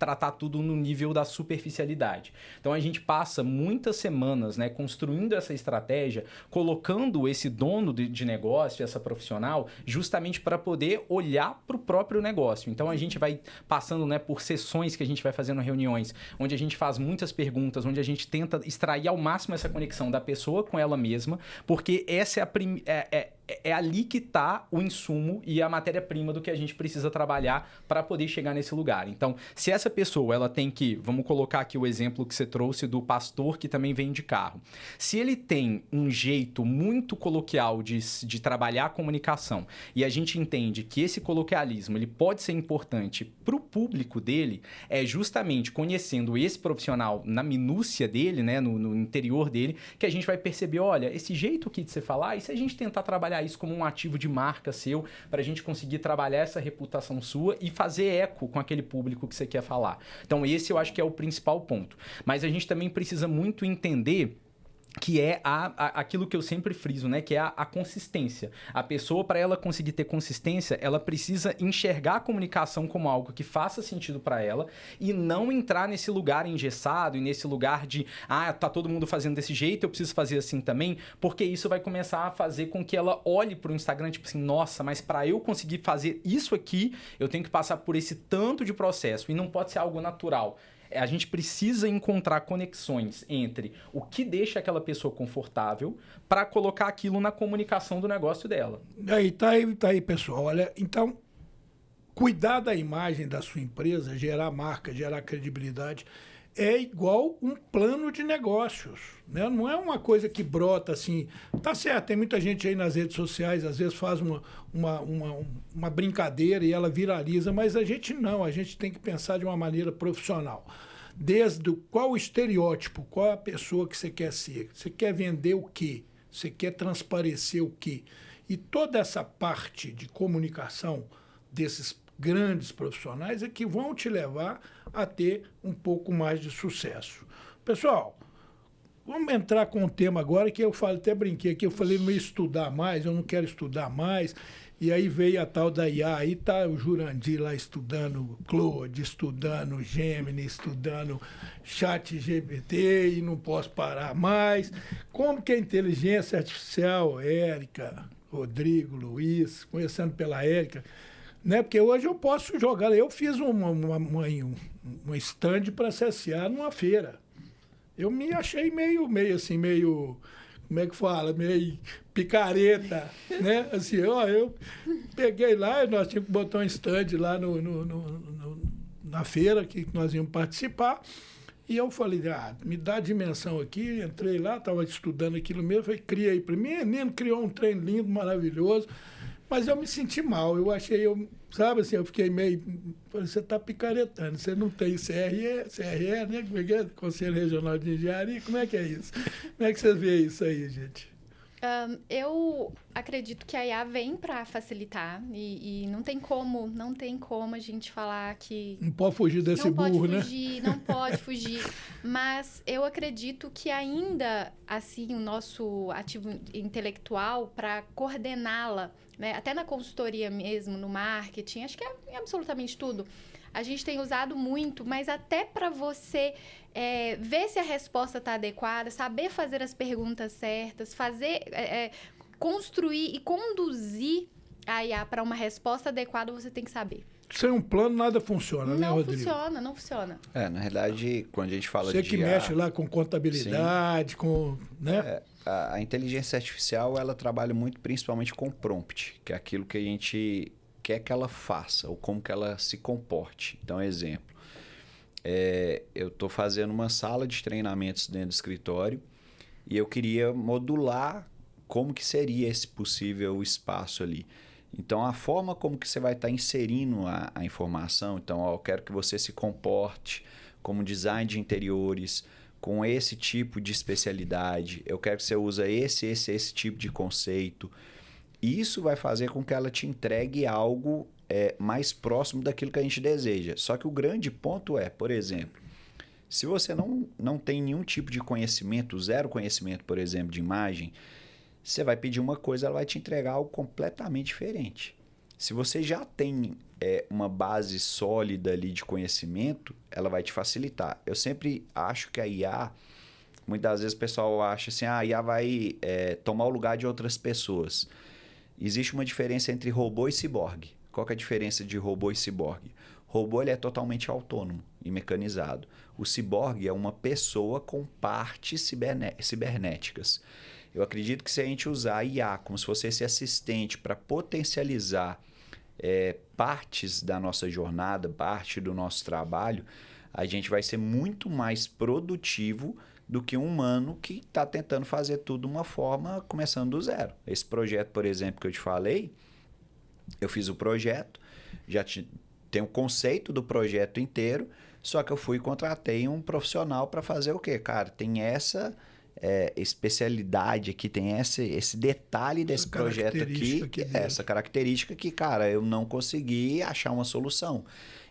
tratar tudo no nível da superficialidade. Então, a gente passa muitas semanas, né, construindo essa estratégia, colocando esse dono de negócio, essa profissional, justamente para poder olhar para o próprio negócio. Então, a gente vai passando, né, por sessões que a gente vai fazendo reuniões, onde a gente faz muitas perguntas, onde a gente tenta extrair ao máximo essa conexão da pessoa com ela mesma, porque essa é ali que está o insumo e a matéria-prima do que a gente precisa trabalhar para poder chegar nesse lugar. Então, se essa pessoa, ela tem que... Vamos colocar aqui o exemplo que você trouxe do pastor que também vem de carro. Se ele tem um jeito muito coloquial de trabalhar a comunicação e a gente entende que esse coloquialismo ele pode ser importante para o público dele, é justamente conhecendo esse profissional na minúcia dele, né, no interior dele, que a gente vai perceber, olha, esse jeito aqui de você falar, e se a gente tentar trabalhar isso como um ativo de marca seu, para a gente conseguir trabalhar essa reputação sua e fazer eco com aquele público que você quer falar. Então, esse eu acho que é o principal ponto. Mas a gente também precisa muito entender que é aquilo que eu sempre friso, né? Que é a consistência. A pessoa, para ela conseguir ter consistência, ela precisa enxergar a comunicação como algo que faça sentido para ela e não entrar nesse lugar engessado e nesse lugar de tá todo mundo fazendo desse jeito, eu preciso fazer assim também, porque isso vai começar a fazer com que ela olhe pro Instagram, tipo assim, nossa, mas para eu conseguir fazer isso aqui, eu tenho que passar por esse tanto de processo e não pode ser algo natural. A gente precisa encontrar conexões entre o que deixa aquela pessoa confortável para colocar aquilo na comunicação do negócio dela. Tá aí, pessoal. Olha, então, cuidar da imagem da sua empresa, gerar marca, gerar credibilidade, é igual um plano de negócios, né? Não é uma coisa que brota assim. Tá certo, tem muita gente aí nas redes sociais, às vezes faz uma brincadeira e ela viraliza, mas a gente tem que pensar de uma maneira profissional. Desde qual o estereótipo, qual a pessoa que você quer ser, você quer vender o quê, você quer transparecer o quê. E toda essa parte de comunicação desses grandes profissionais é que vão te levar a ter um pouco mais de sucesso. Pessoal, vamos entrar com um tema agora que eu até brinquei aqui, eu falei não ia estudar mais, eu não quero estudar mais, e aí veio a tal da IA, aí tá o Jurandir lá estudando Claude, estudando Gemini, estudando ChatGPT e não posso parar mais. Como que a inteligência artificial, Érica, Rodrigo, Luiz, começando pela Érica, né? Porque hoje eu posso jogar. Eu fiz um stand para CSA numa feira. Eu me achei meio assim, como é que fala? Meio picareta, né? Assim, ó, eu peguei lá e nós tínhamos que botar um stand lá na feira que nós íamos participar. E eu falei, me dá a dimensão aqui. Entrei lá, estava estudando aquilo mesmo. Falei, cria aí para mim. Menino criou um trem lindo, maravilhoso. Mas eu me senti mal. Eu achei, sabe assim, eu fiquei meio... Falei, você está picaretando. Você não tem CRE, né? Como é que é? Conselho Regional de Engenharia. Como é que é isso? Como é que você vê isso aí, gente? Eu acredito que a IA vem para facilitar e não tem como a gente falar que... Não pode fugir desse burro, né? Não pode fugir. Mas eu acredito que ainda, assim, o nosso ativo intelectual, para coordená-la, né? Até na consultoria mesmo, no marketing, acho que é em absolutamente tudo, a gente tem usado muito, mas até para você... ver se a resposta está adequada, saber fazer as perguntas certas, construir e conduzir a IA para uma resposta adequada, você tem que saber. Sem um plano, nada funciona, né, Rodrigo? Não funciona. Na realidade, quando a gente fala de Você que mexe lá com contabilidade, sim, com... né? A inteligência artificial, ela trabalha muito principalmente com prompt, que é aquilo que a gente quer que ela faça, ou como que ela se comporte. Então, exemplo. Eu estou fazendo uma sala de treinamentos dentro do escritório e eu queria modular como que seria esse possível espaço ali. Então, a forma como que você vai estar inserindo a informação, então, eu quero que você se comporte como design de interiores, com esse tipo de especialidade, eu quero que você use esse tipo de conceito. Isso vai fazer com que ela te entregue algo mais próximo daquilo que a gente deseja. Só que o grande ponto por exemplo, se você não tem nenhum tipo de conhecimento, zero conhecimento, por exemplo, de imagem, você vai pedir uma coisa, ela vai te entregar algo completamente diferente. Se você já tem uma base sólida ali de conhecimento, ela vai te facilitar. Eu sempre acho que a IA, muitas vezes o pessoal acha assim, a IA vai tomar o lugar de outras pessoas. Existe uma diferença entre robô e ciborgue. Qual que é a diferença de robô e ciborgue? Robô ele é totalmente autônomo e mecanizado. O ciborgue é uma pessoa com partes cibernéticas. Eu acredito que se a gente usar a IA como se fosse esse assistente para potencializar partes da nossa jornada, parte do nosso trabalho, a gente vai ser muito mais produtivo do que um humano que está tentando fazer tudo de uma forma começando do zero. Esse projeto, por exemplo, que eu te falei, eu fiz o projeto, já tenho o conceito do projeto inteiro, só que eu fui e contratei um profissional para fazer o quê? Cara, tem essa especialidade aqui, tem esse detalhe desse projeto aqui, essa característica que, cara, eu não consegui achar uma solução.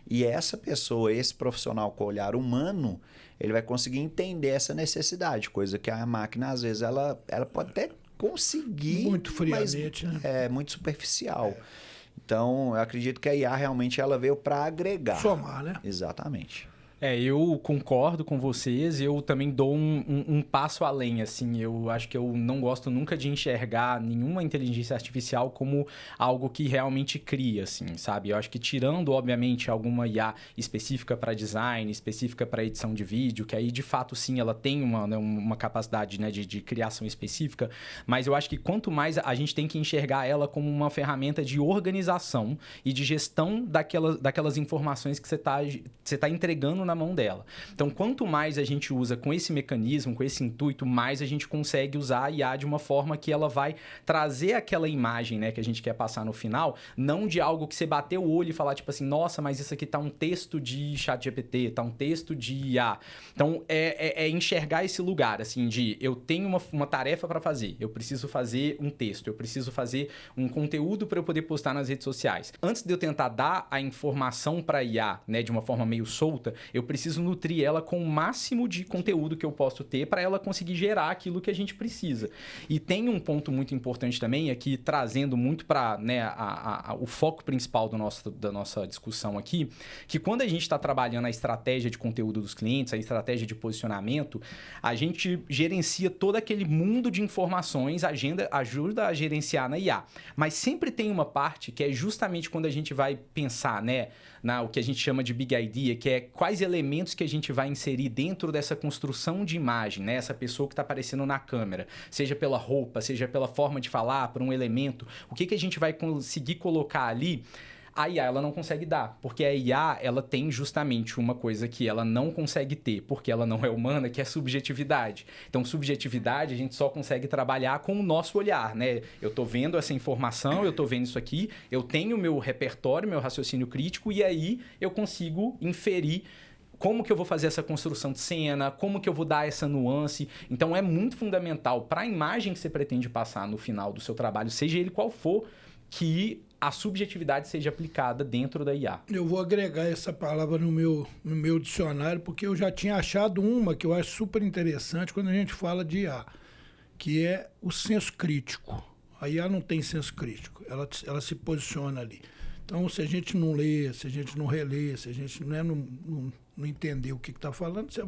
E essa pessoa, esse profissional com olhar humano, ele vai conseguir entender essa necessidade, coisa que a máquina, às vezes, ela pode até conseguir, muito friamente, mas né? É muito superficial. Então, eu acredito que a IA realmente ela veio para agregar. Somar, né? Exatamente. Eu concordo com vocês, eu também dou um passo além, assim, eu acho que eu não gosto nunca de enxergar nenhuma inteligência artificial como algo que realmente cria, assim, sabe? Eu acho que tirando, obviamente, alguma IA específica para design, específica para edição de vídeo, que aí, de fato, sim, ela tem uma capacidade, né, de criação específica, mas eu acho que quanto mais a gente tem que enxergar ela como uma ferramenta de organização e de gestão daquelas informações que você tá entregando na mão dela. Então, quanto mais a gente usa com esse mecanismo, com esse intuito, mais a gente consegue usar a IA de uma forma que ela vai trazer aquela imagem, né, que a gente quer passar no final, não de algo que você bater o olho e falar, tipo assim, nossa, mas isso aqui tá um texto de ChatGPT, tá um texto de IA. Então, é enxergar esse lugar, assim, de eu tenho uma tarefa para fazer, eu preciso fazer um texto, eu preciso fazer um conteúdo para eu poder postar nas redes sociais. Antes de eu tentar dar a informação para a IA, né, de uma forma meio solta, eu preciso nutrir ela com o máximo de conteúdo que eu posso ter para ela conseguir gerar aquilo que a gente precisa. E tem um ponto muito importante também, aqui trazendo muito para, né, o foco principal da nossa discussão aqui, que quando a gente está trabalhando a estratégia de conteúdo dos clientes, a estratégia de posicionamento, a gente gerencia todo aquele mundo de informações, ajuda a gerenciar na IA. Mas sempre tem uma parte que é justamente quando a gente vai pensar, né, o que a gente chama de Big Idea, que é quais elementos que a gente vai inserir dentro dessa construção de imagem, né? Essa pessoa que está aparecendo na câmera, seja pela roupa, seja pela forma de falar, por um elemento, o que a gente vai conseguir colocar ali. A IA, ela não consegue dar, porque a IA, ela tem justamente uma coisa que ela não consegue ter, porque ela não é humana, que é subjetividade. Então, subjetividade, a gente só consegue trabalhar com o nosso olhar, né? Eu tô vendo essa informação, eu tô vendo isso aqui, eu tenho meu repertório, meu raciocínio crítico, e aí eu consigo inferir como que eu vou fazer essa construção de cena, como que eu vou dar essa nuance. Então, é muito fundamental para a imagem que você pretende passar no final do seu trabalho, seja ele qual for, que a subjetividade seja aplicada dentro da IA. Eu vou agregar essa palavra no meu dicionário, porque eu já tinha achado uma que eu acho super interessante quando a gente fala de IA, que é o senso crítico. A IA não tem senso crítico, ela se posiciona ali. Então, se a gente não lê, se a gente não relê, se a gente não entender o que está falando, você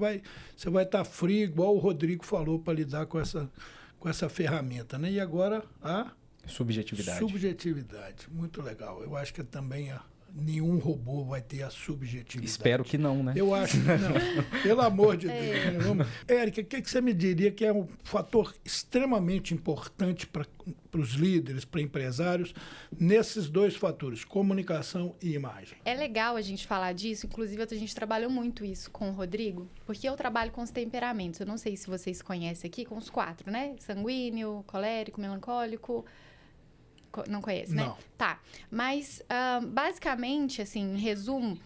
vai estar frio, igual o Rodrigo falou, para lidar com essa ferramenta, né? E agora a subjetividade. Subjetividade, muito legal. Eu acho que também nenhum robô vai ter a subjetividade. Espero que não, né? Eu acho que não. Pelo amor de Deus. Né? Vamos... Érica, o que você me diria que é um fator extremamente importante para os líderes, para empresários, nesses dois fatores, comunicação e imagem? É legal a gente falar disso, inclusive a gente trabalhou muito isso com o Rodrigo, porque eu trabalho com os temperamentos. Eu não sei se vocês conhecem aqui, com os 4, né? Sanguíneo, colérico, melancólico... Não conhece, né? Não. Tá. Mas, basicamente, assim, em resumo...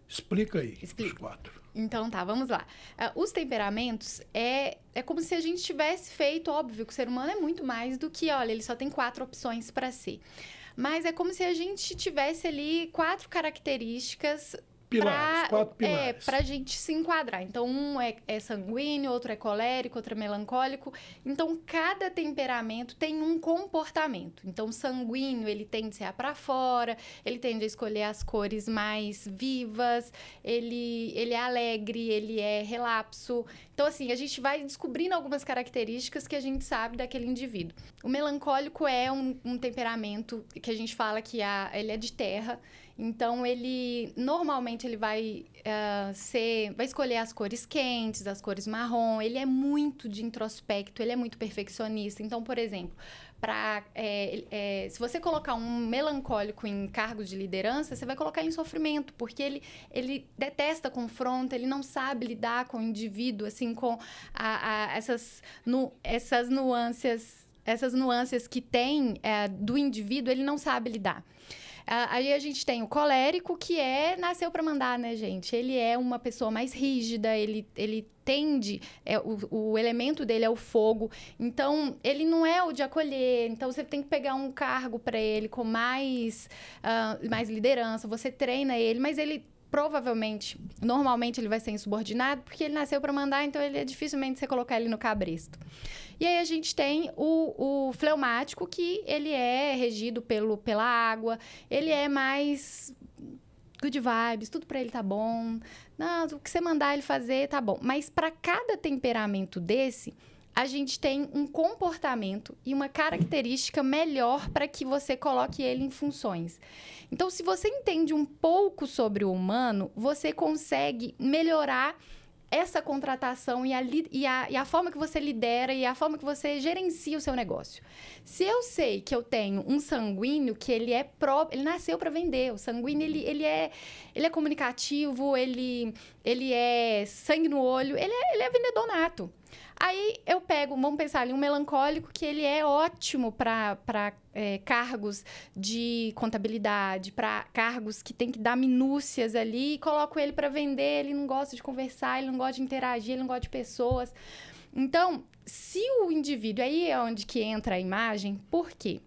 Explica aí os 4. Então, tá, vamos lá. Os temperamentos é como se a gente tivesse feito, óbvio, que o ser humano é muito mais do que, olha, ele só tem 4 opções para ser. Mas é como se a gente tivesse ali 4 características... Pilares, 4 pilares. Pra gente se enquadrar. Então, um é sanguíneo, outro é colérico, outro é melancólico. Então, cada temperamento tem um comportamento. Então, sanguíneo, ele tende a ser para fora, ele tende a escolher as cores mais vivas, ele é alegre, ele é relapso. Então, assim, a gente vai descobrindo algumas características que a gente sabe daquele indivíduo. O melancólico é um temperamento que a gente fala que ele é de terra. Então, normalmente ele vai escolher as cores quentes, as cores marrom. Ele é muito de introspecto, ele é muito perfeccionista. Então, por exemplo, se você colocar um melancólico em cargos de liderança, você vai colocar ele em sofrimento, porque ele detesta confronto, ele não sabe lidar com o indivíduo, assim, com essas nuances que tem do indivíduo, ele não sabe lidar. Aí a gente tem o colérico, que nasceu para mandar, né, gente? Ele é uma pessoa mais rígida, ele tende... o elemento dele é o fogo. Então, ele não é o de acolher. Então, você tem que pegar um cargo para ele com mais liderança. Você treina ele, mas ele... normalmente ele vai ser insubordinado, porque ele nasceu para mandar, então ele dificilmente você colocar ele no cabresto. E aí a gente tem o fleumático, que ele é regido pela água, ele é mais good vibes, tudo para ele tá bom. Não, o que você mandar ele fazer tá bom. Mas para cada temperamento desse, a gente tem um comportamento e uma característica melhor para que você coloque ele em funções. Então, se você entende um pouco sobre o humano, você consegue melhorar essa contratação e a forma que você lidera e a forma que você gerencia o seu negócio. Se eu sei que eu tenho um sanguíneo que ele nasceu para vender, o sanguíneo ele é comunicativo, ele é sangue no olho, ele é vendedor nato. Aí eu vamos pensar ali, um melancólico que ele é ótimo para cargos de contabilidade, para cargos que tem que dar minúcias ali, e coloco ele para vender, ele não gosta de conversar, ele não gosta de interagir, ele não gosta de pessoas. Então, se o indivíduo, aí é onde que entra a imagem, por quê?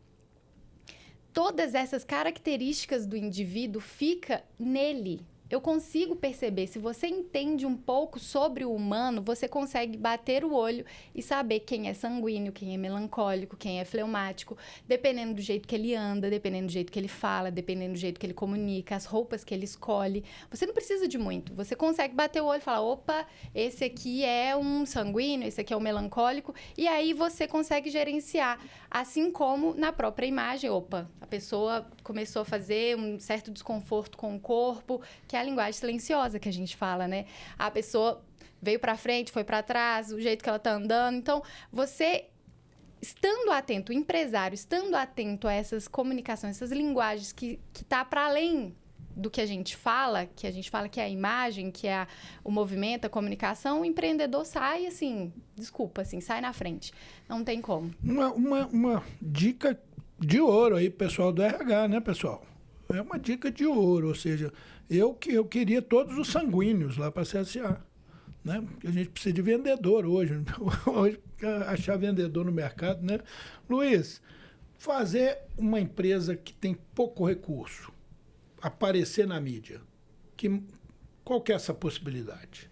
Todas essas características do indivíduo fica nele. Eu consigo perceber, se você entende um pouco sobre o humano, você consegue bater o olho e saber quem é sanguíneo, quem é melancólico, quem é fleumático, dependendo do jeito que ele anda, dependendo do jeito que ele fala, dependendo do jeito que ele comunica, as roupas que ele escolhe. Você não precisa de muito, você consegue bater o olho e falar, opa, esse aqui é um sanguíneo, esse aqui é um melancólico, e aí você consegue gerenciar, assim como na própria imagem, opa, a pessoa começou a fazer um certo desconforto com o corpo, que é a linguagem silenciosa que a gente fala, né? A pessoa veio para frente, foi para trás, o jeito que ela tá andando. Então, você estando atento, o empresário, estando atento a essas comunicações, essas linguagens que tá para além do que a gente fala que é a imagem, que é o movimento, a comunicação, o empreendedor sai assim, desculpa, assim, sai na frente. Não tem como. Uma dica de ouro aí, pessoal do RH, né, pessoal? É uma dica de ouro, ou seja, eu queria todos os sanguíneos lá para CSA, né? Porque a gente precisa de vendedor hoje. Hoje, achar vendedor no mercado, né? Luiz, fazer uma empresa que tem pouco recurso aparecer na mídia, qual que é essa possibilidade?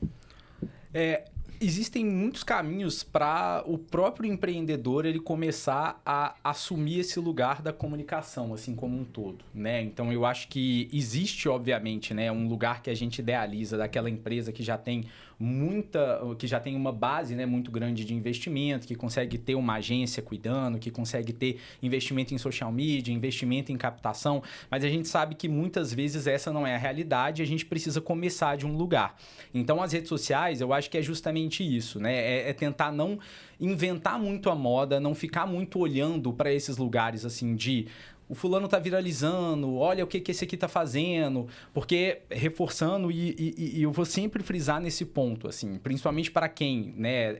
Existem muitos caminhos para o próprio empreendedor ele começar a assumir esse lugar da comunicação, assim como um todo, né? Então, eu acho que existe, obviamente, né, um lugar que a gente idealiza daquela empresa que já tem uma base, né, muito grande de investimento, que consegue ter uma agência cuidando, que consegue ter investimento em social media, investimento em captação, mas a gente sabe que muitas vezes essa não é a realidade, a gente precisa começar de um lugar. Então, as redes sociais, eu acho que é justamente isso, né? É tentar não inventar muito a moda, não ficar muito olhando para esses lugares assim de o fulano tá viralizando, olha o que esse aqui tá fazendo, porque reforçando e eu vou sempre frisar nesse ponto, assim, principalmente para quem, né,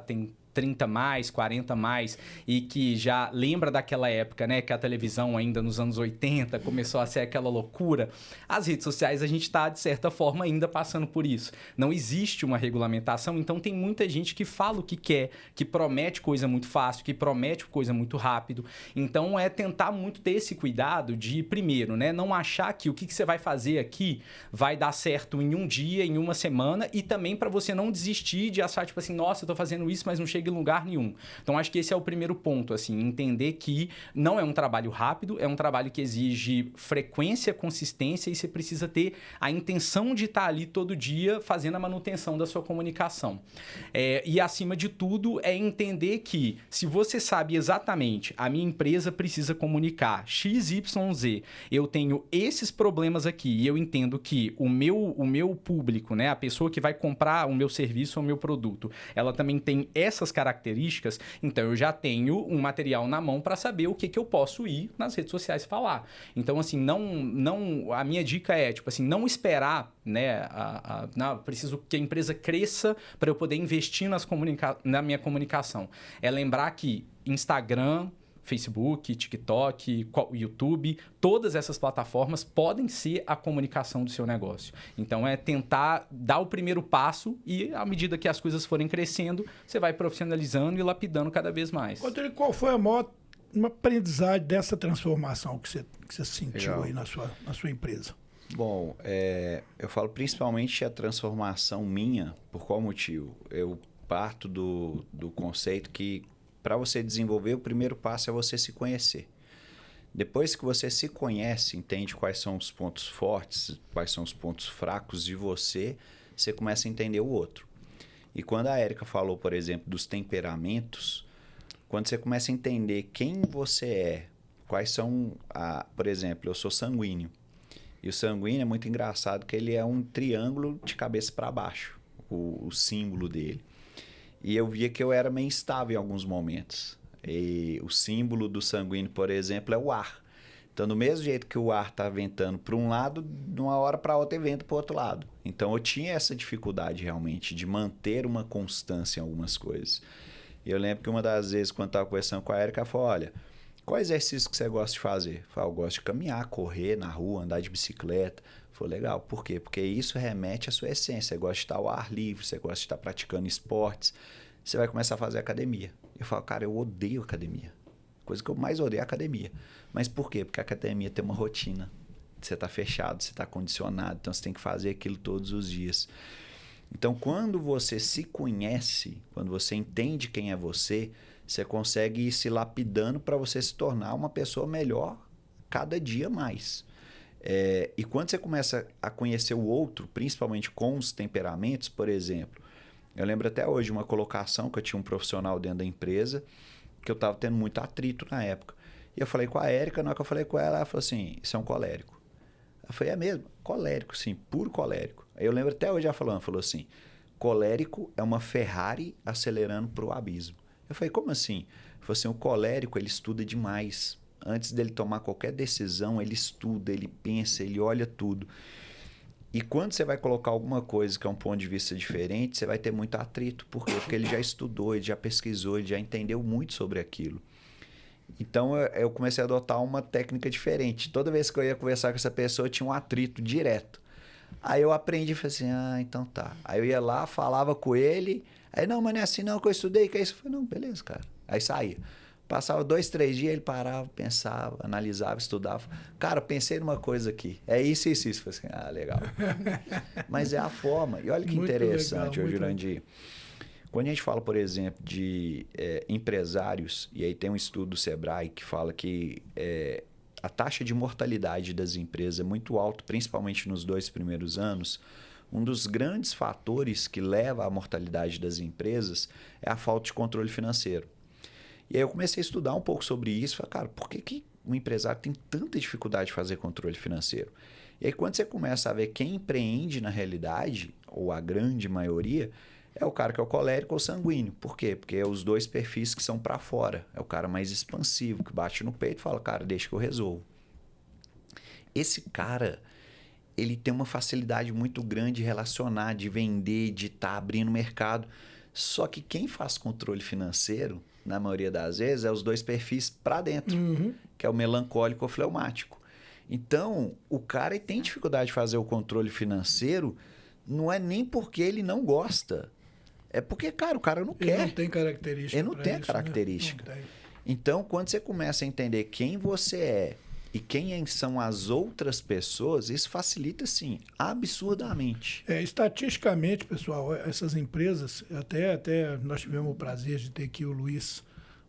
tem 30 mais, 40 mais, e que já lembra daquela época, né, que a televisão ainda nos anos 80 começou a ser aquela loucura. As redes sociais, a gente está, de certa forma, ainda passando por isso. Não existe uma regulamentação, então tem muita gente que fala o que quer, que promete coisa muito fácil, que promete coisa muito rápido. Então, é tentar muito ter esse cuidado de, primeiro, né, não achar que o que você vai fazer aqui vai dar certo em um dia, em uma semana, e também para você não desistir de achar, tipo assim, nossa, eu tô fazendo isso, mas não chega em lugar nenhum. Então, acho que esse é o primeiro ponto, assim, entender que não é um trabalho rápido, é um trabalho que exige frequência, consistência e você precisa ter a intenção de estar ali todo dia fazendo a manutenção da sua comunicação. E, acima de tudo, é entender que se você sabe exatamente, a minha empresa precisa comunicar XYZ, eu tenho esses problemas aqui e eu entendo que o meu público, né, a pessoa que vai comprar o meu serviço ou o meu produto, ela também tem essas características, então eu já tenho um material na mão para saber o que eu posso ir nas redes sociais falar. Então, assim, a minha dica é, tipo assim, não esperar, né, preciso que a empresa cresça para eu poder investir na minha comunicação. É lembrar que Instagram, Facebook, TikTok, YouTube, todas essas plataformas podem ser a comunicação do seu negócio. Então, é tentar dar o primeiro passo e, à medida que as coisas forem crescendo, você vai profissionalizando e lapidando cada vez mais. Rodrigo, qual foi a maior aprendizagem dessa transformação que você sentiu Legal. aí na sua empresa? Bom, eu falo principalmente a transformação minha, por qual motivo? Eu parto do conceito que para você desenvolver, o primeiro passo é você se conhecer. Depois que você se conhece, entende quais são os pontos fortes, quais são os pontos fracos de você, você começa a entender o outro. E quando a Érica falou, por exemplo, dos temperamentos, quando você começa a entender quem você é, quais são, por exemplo, eu sou sanguíneo. E o sanguíneo é muito engraçado que ele é um triângulo de cabeça para baixo, o símbolo dele. E eu via que eu era meio instável em alguns momentos. E o símbolo do sanguíneo, por exemplo, é o ar. Então, do mesmo jeito que o ar está ventando para um lado, de uma hora para outra ele venta para o outro lado. Então, eu tinha essa dificuldade realmente de manter uma constância em algumas coisas. E eu lembro que uma das vezes, quando estava conversando com a Érica, ela falou, olha, qual exercício que você gosta de fazer? Eu falei, eu gosto de caminhar, correr na rua, andar de bicicleta. Foi legal. Por quê? Porque isso remete à sua essência. Você gosta de estar ao ar livre, você gosta de estar praticando esportes. Você vai começar a fazer academia. Eu falo, cara, eu odeio academia. A coisa que eu mais odeio é academia. Mas por quê? Porque a academia tem uma rotina. Você está fechado, você está condicionado. Então, você tem que fazer aquilo todos os dias. Então, quando você se conhece, quando você entende quem é você consegue ir se lapidando para você se tornar uma pessoa melhor cada dia mais. E quando você começa a conhecer o outro, principalmente com os temperamentos, por exemplo, eu lembro até hoje uma colocação que eu tinha um profissional dentro da empresa, que eu estava tendo muito atrito na época. E eu falei com a Érica, na hora que eu falei com ela falou assim, isso é um colérico. Eu falei, é mesmo? Colérico, sim, puro colérico. Aí eu lembro até hoje ela falou assim, colérico é uma Ferrari acelerando para o abismo. Eu falei, como assim? falou assim, o colérico, ele estuda demais. Antes dele tomar qualquer decisão, ele estuda, ele pensa, ele olha tudo. E quando você vai colocar alguma coisa que é um ponto de vista diferente, você vai ter muito atrito. Por quê? Porque ele já estudou, ele já pesquisou, ele já entendeu muito sobre aquilo. Então, eu comecei a adotar uma técnica diferente. Toda vez que eu ia conversar com essa pessoa, eu tinha um atrito direto. Aí eu aprendi e falei assim, então tá. Aí eu ia lá, falava com ele. Aí, não, mas não é assim não que eu estudei, que é isso? Eu falei, não, beleza, cara. Aí saía. Passava 2, 3 dias, ele parava, pensava, analisava, estudava. Cara, pensei numa coisa aqui. É isso, isso, isso. Eu falei assim, legal. Mas é a forma. E olha que muito interessante, ô Jurandir. Quando a gente fala, por exemplo, de empresários, e aí tem um estudo do Sebrae que fala que a taxa de mortalidade das empresas é muito alta, principalmente nos 2 primeiros anos. Um dos grandes fatores que leva à mortalidade das empresas é a falta de controle financeiro. E aí eu comecei a estudar um pouco sobre isso. Falei, cara, por que um empresário tem tanta dificuldade de fazer controle financeiro? E aí quando você começa a ver quem empreende na realidade, ou a grande maioria, é o cara que é o colérico ou sanguíneo. Por quê? Porque é os 2 perfis que são para fora. É o cara mais expansivo, que bate no peito e fala, cara, deixa que eu resolvo. Esse cara, ele tem uma facilidade muito grande de relacionar, de vender, de estar abrindo mercado. Só que quem faz controle financeiro, na maioria das vezes, é os 2 perfis para dentro, que é o melancólico ou fleumático. Então, o cara tem dificuldade de fazer o controle financeiro, não é nem porque ele não gosta. É porque, cara, o cara não quer. Ele não tem característica. Ele não tem a característica. Né? Não tem. Então, quando você começa a entender quem você é e quem são as outras pessoas, isso facilita, sim, absurdamente. Estatisticamente, pessoal, essas empresas, até nós tivemos o prazer de ter aqui o Luiz,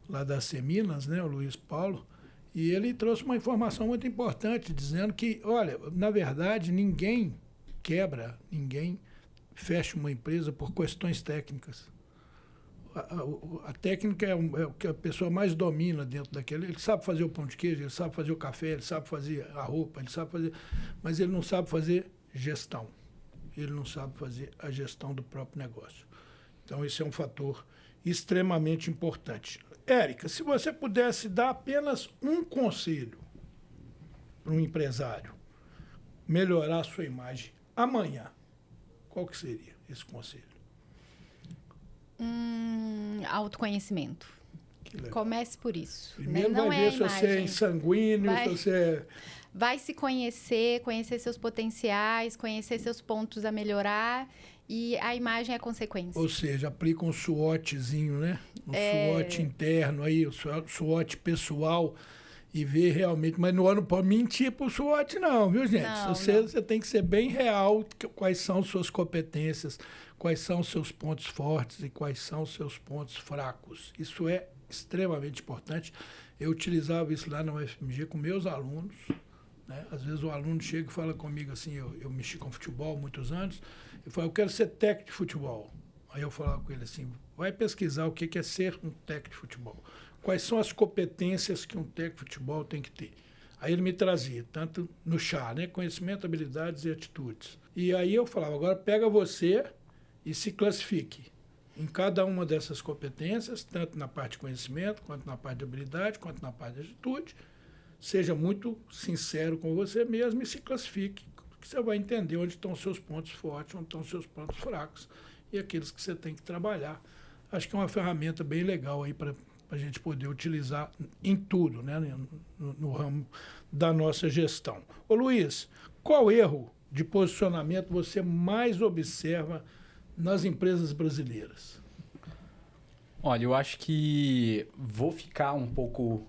lá da Seminas, né, o Luiz Paulo, e ele trouxe uma informação muito importante, dizendo que, olha, na verdade, ninguém quebra, ninguém fecha uma empresa por questões técnicas. A técnica é o que a pessoa mais domina dentro daquele. Ele sabe fazer o pão de queijo, ele sabe fazer o café, ele sabe fazer a roupa, ele sabe fazer... Mas ele não sabe fazer gestão. Ele não sabe fazer a gestão do próprio negócio. Então, esse é um fator extremamente importante. Érica, se você pudesse dar apenas um conselho para um empresário melhorar a sua imagem amanhã, qual que seria esse conselho? Autoconhecimento. Comece por isso. Primeiro não vai ver se você é sanguíneo, se você... Vai se conhecer, conhecer seus potenciais, conhecer seus pontos a melhorar e a imagem é consequência. Ou seja, aplica um SWOTzinho, né? SWOT interno aí, o SWOT pessoal e ver realmente... Mas não pode mentir pro SWOT não, viu, gente? Você tem que ser bem real quais são suas competências, quais são os seus pontos fortes e quais são os seus pontos fracos. Isso é extremamente importante. Eu utilizava isso lá na UFMG com meus alunos. Né? Às vezes o aluno chega e fala comigo assim, eu mexi com futebol há muitos anos, eu falo, eu quero ser técnico de futebol. Aí eu falava com ele assim, vai pesquisar o que é ser um técnico de futebol. Quais são as competências que um técnico de futebol tem que ter. Aí ele me trazia, tanto no chá, né? Conhecimento, habilidades e atitudes. E aí eu falava, agora pega você e se classifique em cada uma dessas competências, tanto na parte de conhecimento, quanto na parte de habilidade, quanto na parte de atitude. Seja muito sincero com você mesmo e se classifique, que você vai entender onde estão os seus pontos fortes, onde estão os seus pontos fracos e aqueles que você tem que trabalhar. Acho que é uma ferramenta bem legal aí para a gente poder utilizar em tudo, né? No ramo da nossa gestão. Ô Luiz, qual erro de posicionamento você mais observa nas empresas brasileiras? Olha, eu acho que vou ficar um pouco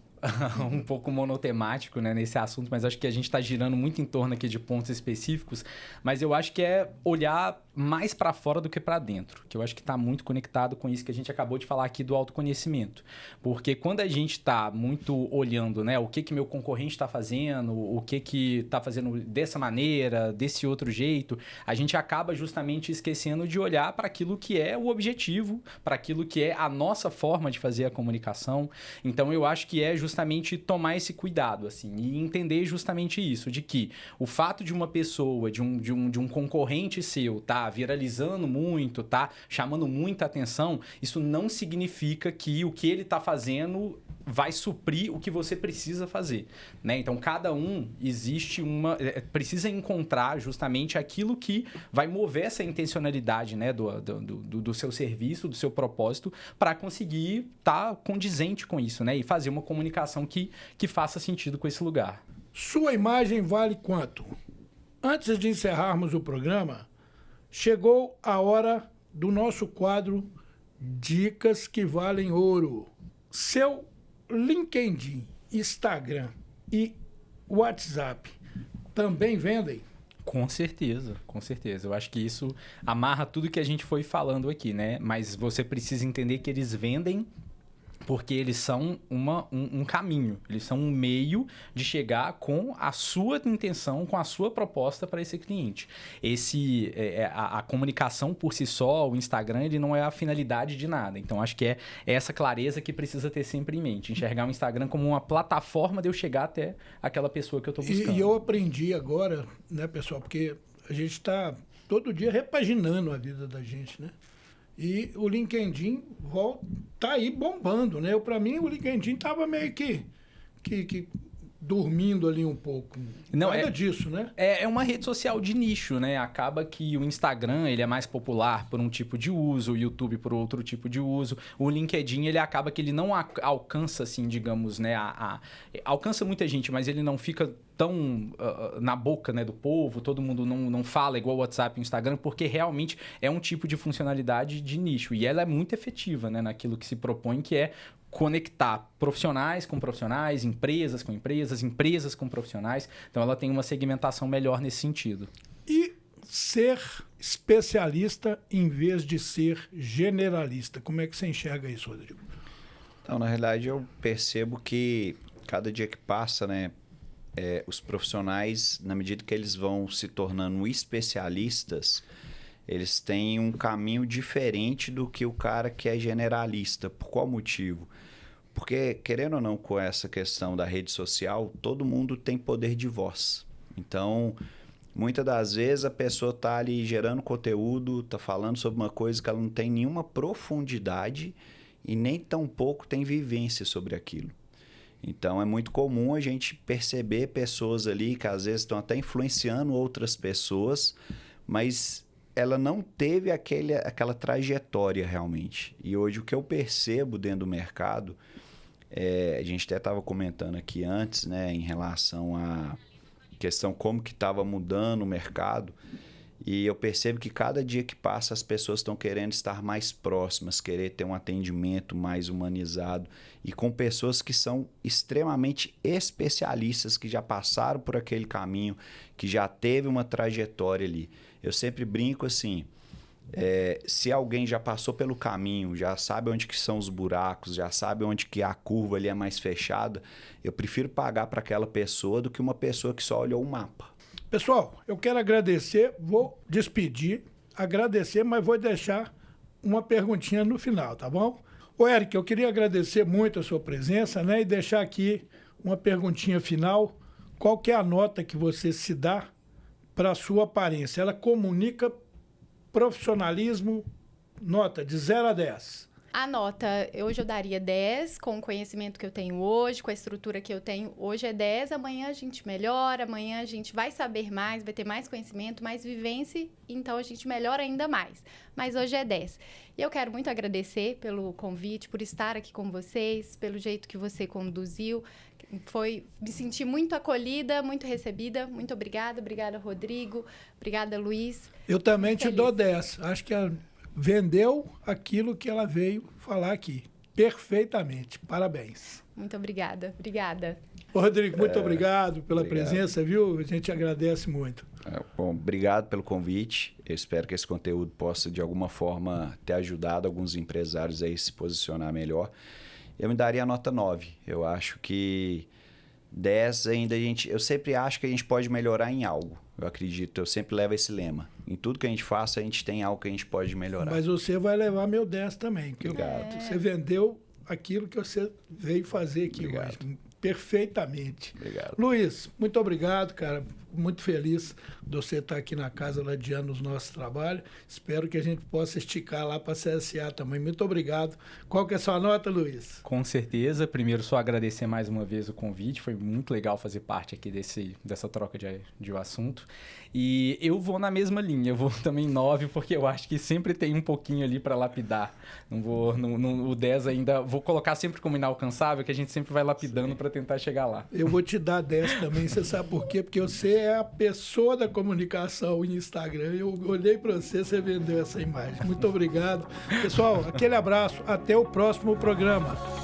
monotemático, né, nesse assunto, mas acho que a gente está girando muito em torno aqui de pontos específicos, mas eu acho que é olhar mais para fora do que para dentro, que eu acho que está muito conectado com isso que a gente acabou de falar aqui do autoconhecimento, porque quando a gente está muito olhando, né, o que meu concorrente está fazendo, o que está fazendo dessa maneira, desse outro jeito, a gente acaba justamente esquecendo de olhar para aquilo que é o objetivo, para aquilo que é a nossa forma de fazer a comunicação. Então eu acho que é justamente tomar esse cuidado, assim, e entender justamente isso, de que o fato de uma pessoa, de um concorrente seu, tá tá viralizando muito, tá chamando muita atenção, isso não significa que o que ele tá fazendo vai suprir o que você precisa fazer, né? Então, cada um precisa encontrar justamente aquilo que vai mover essa intencionalidade, né, do seu serviço, do seu propósito, para conseguir estar condizente com isso, né? E fazer uma comunicação que faça sentido com esse lugar. Sua imagem vale quanto? Antes de encerrarmos o programa, chegou a hora do nosso quadro Dicas que Valem Ouro. Seu LinkedIn, Instagram e WhatsApp também vendem? Com certeza, com certeza. Eu acho que isso amarra tudo que a gente foi falando aqui, né? Mas você precisa entender que eles vendem porque eles são um caminho, eles são um meio de chegar com a sua intenção, com a sua proposta para esse cliente. A comunicação por si só, o Instagram, ele não é a finalidade de nada. Então, acho que é essa clareza que precisa ter sempre em mente. Enxergar o Instagram como uma plataforma de eu chegar até aquela pessoa que eu estou buscando. E eu aprendi agora, né, pessoal, porque a gente está todo dia repaginando a vida da gente, né? E o LinkedIn tá aí bombando, né? Para mim, o LinkedIn tava meio que dormindo ali um pouco. Nada disso, né? É uma rede social de nicho, né? Acaba que o Instagram, ele é mais popular por um tipo de uso, o YouTube por outro tipo de uso. O LinkedIn, ele acaba que ele não alcança, assim, digamos, né? Alcança muita gente, mas ele não fica tão na boca, né, do povo, todo mundo não fala igual o WhatsApp e o Instagram, porque realmente é um tipo de funcionalidade de nicho. E ela é muito efetiva, né, naquilo que se propõe, que é conectar profissionais com profissionais, empresas com empresas, empresas com profissionais. Então, ela tem uma segmentação melhor nesse sentido. E ser especialista em vez de ser generalista. Como é que você enxerga isso, Rodrigo? Então, na realidade, eu percebo que cada dia que passa, né, os profissionais, na medida que eles vão se tornando especialistas, eles têm um caminho diferente do que o cara que é generalista. Por qual motivo? Porque, querendo ou não, com essa questão da rede social, todo mundo tem poder de voz. Então, muitas das vezes a pessoa está ali gerando conteúdo, está falando sobre uma coisa que ela não tem nenhuma profundidade e nem tampouco tem vivência sobre aquilo. Então, é muito comum a gente perceber pessoas ali que às vezes estão até influenciando outras pessoas, mas ela não teve aquela trajetória realmente. E hoje o que eu percebo dentro do mercado, a gente até estava comentando aqui antes, né, em relação à questão como que estava mudando o mercado, e eu percebo que cada dia que passa as pessoas estão querendo estar mais próximas, querer ter um atendimento mais humanizado e com pessoas que são extremamente especialistas, que já passaram por aquele caminho, que já teve uma trajetória ali. Eu sempre brinco assim, se alguém já passou pelo caminho, já sabe onde que são os buracos, já sabe onde que a curva ali é mais fechada, eu prefiro pagar para aquela pessoa do que uma pessoa que só olhou o mapa. Pessoal, eu quero agradecer, vou despedir, agradecer, mas vou deixar uma perguntinha no final, tá bom? Ô, Eric, eu queria agradecer muito a sua presença, né? E deixar aqui uma perguntinha final. Qual que é a nota que você se dá para a sua aparência? Ela comunica profissionalismo, nota de 0 a 10. A nota, hoje eu daria 10, com o conhecimento que eu tenho hoje, com a estrutura que eu tenho hoje é 10, amanhã a gente melhora, amanhã a gente vai saber mais, vai ter mais conhecimento, mais vivência, então a gente melhora ainda mais. Mas hoje é 10. E eu quero muito agradecer pelo convite, por estar aqui com vocês, pelo jeito que você conduziu. Me senti muito acolhida, muito recebida. Muito obrigada. Obrigada, Rodrigo. Obrigada, Luiz. Eu também te dou 10. Acho que vendeu aquilo que ela veio falar aqui. Perfeitamente. Parabéns. Muito obrigada. Obrigada. Ô, Rodrigo, muito obrigado pela presença, viu? A gente agradece muito. Bom, obrigado pelo convite. Eu espero que esse conteúdo possa, de alguma forma, ter ajudado alguns empresários a se posicionar melhor. Eu me daria a nota 9. Eu acho que 10 ainda eu sempre acho que a gente pode melhorar em algo. Eu acredito, eu sempre levo esse lema. Em tudo que a gente faça, a gente tem algo que a gente pode melhorar. Mas você vai levar meu 10 também. Porque você vendeu aquilo que você veio fazer aqui hoje. Perfeitamente. Obrigado. Luiz, muito obrigado, cara. muito feliz de você estar aqui na casa ladeando os nossos trabalhos. Espero que a gente possa esticar lá para a CSA também. Muito obrigado. Qual que é a sua nota, Luiz? Com certeza. Primeiro, só agradecer mais uma vez o convite. Foi muito legal fazer parte aqui dessa troca de assunto. E eu vou na mesma linha. Eu vou também 9, porque eu acho que sempre tem um pouquinho ali para lapidar. Não vou... o 10 ainda... Vou colocar sempre como inalcançável, que a gente sempre vai lapidando para tentar chegar lá. Eu vou te dar 10 também. Você sabe por quê? Porque você é a pessoa da comunicação em Instagram. Eu olhei para você, você vendeu essa imagem. Muito obrigado. Pessoal, aquele abraço. Até o próximo programa.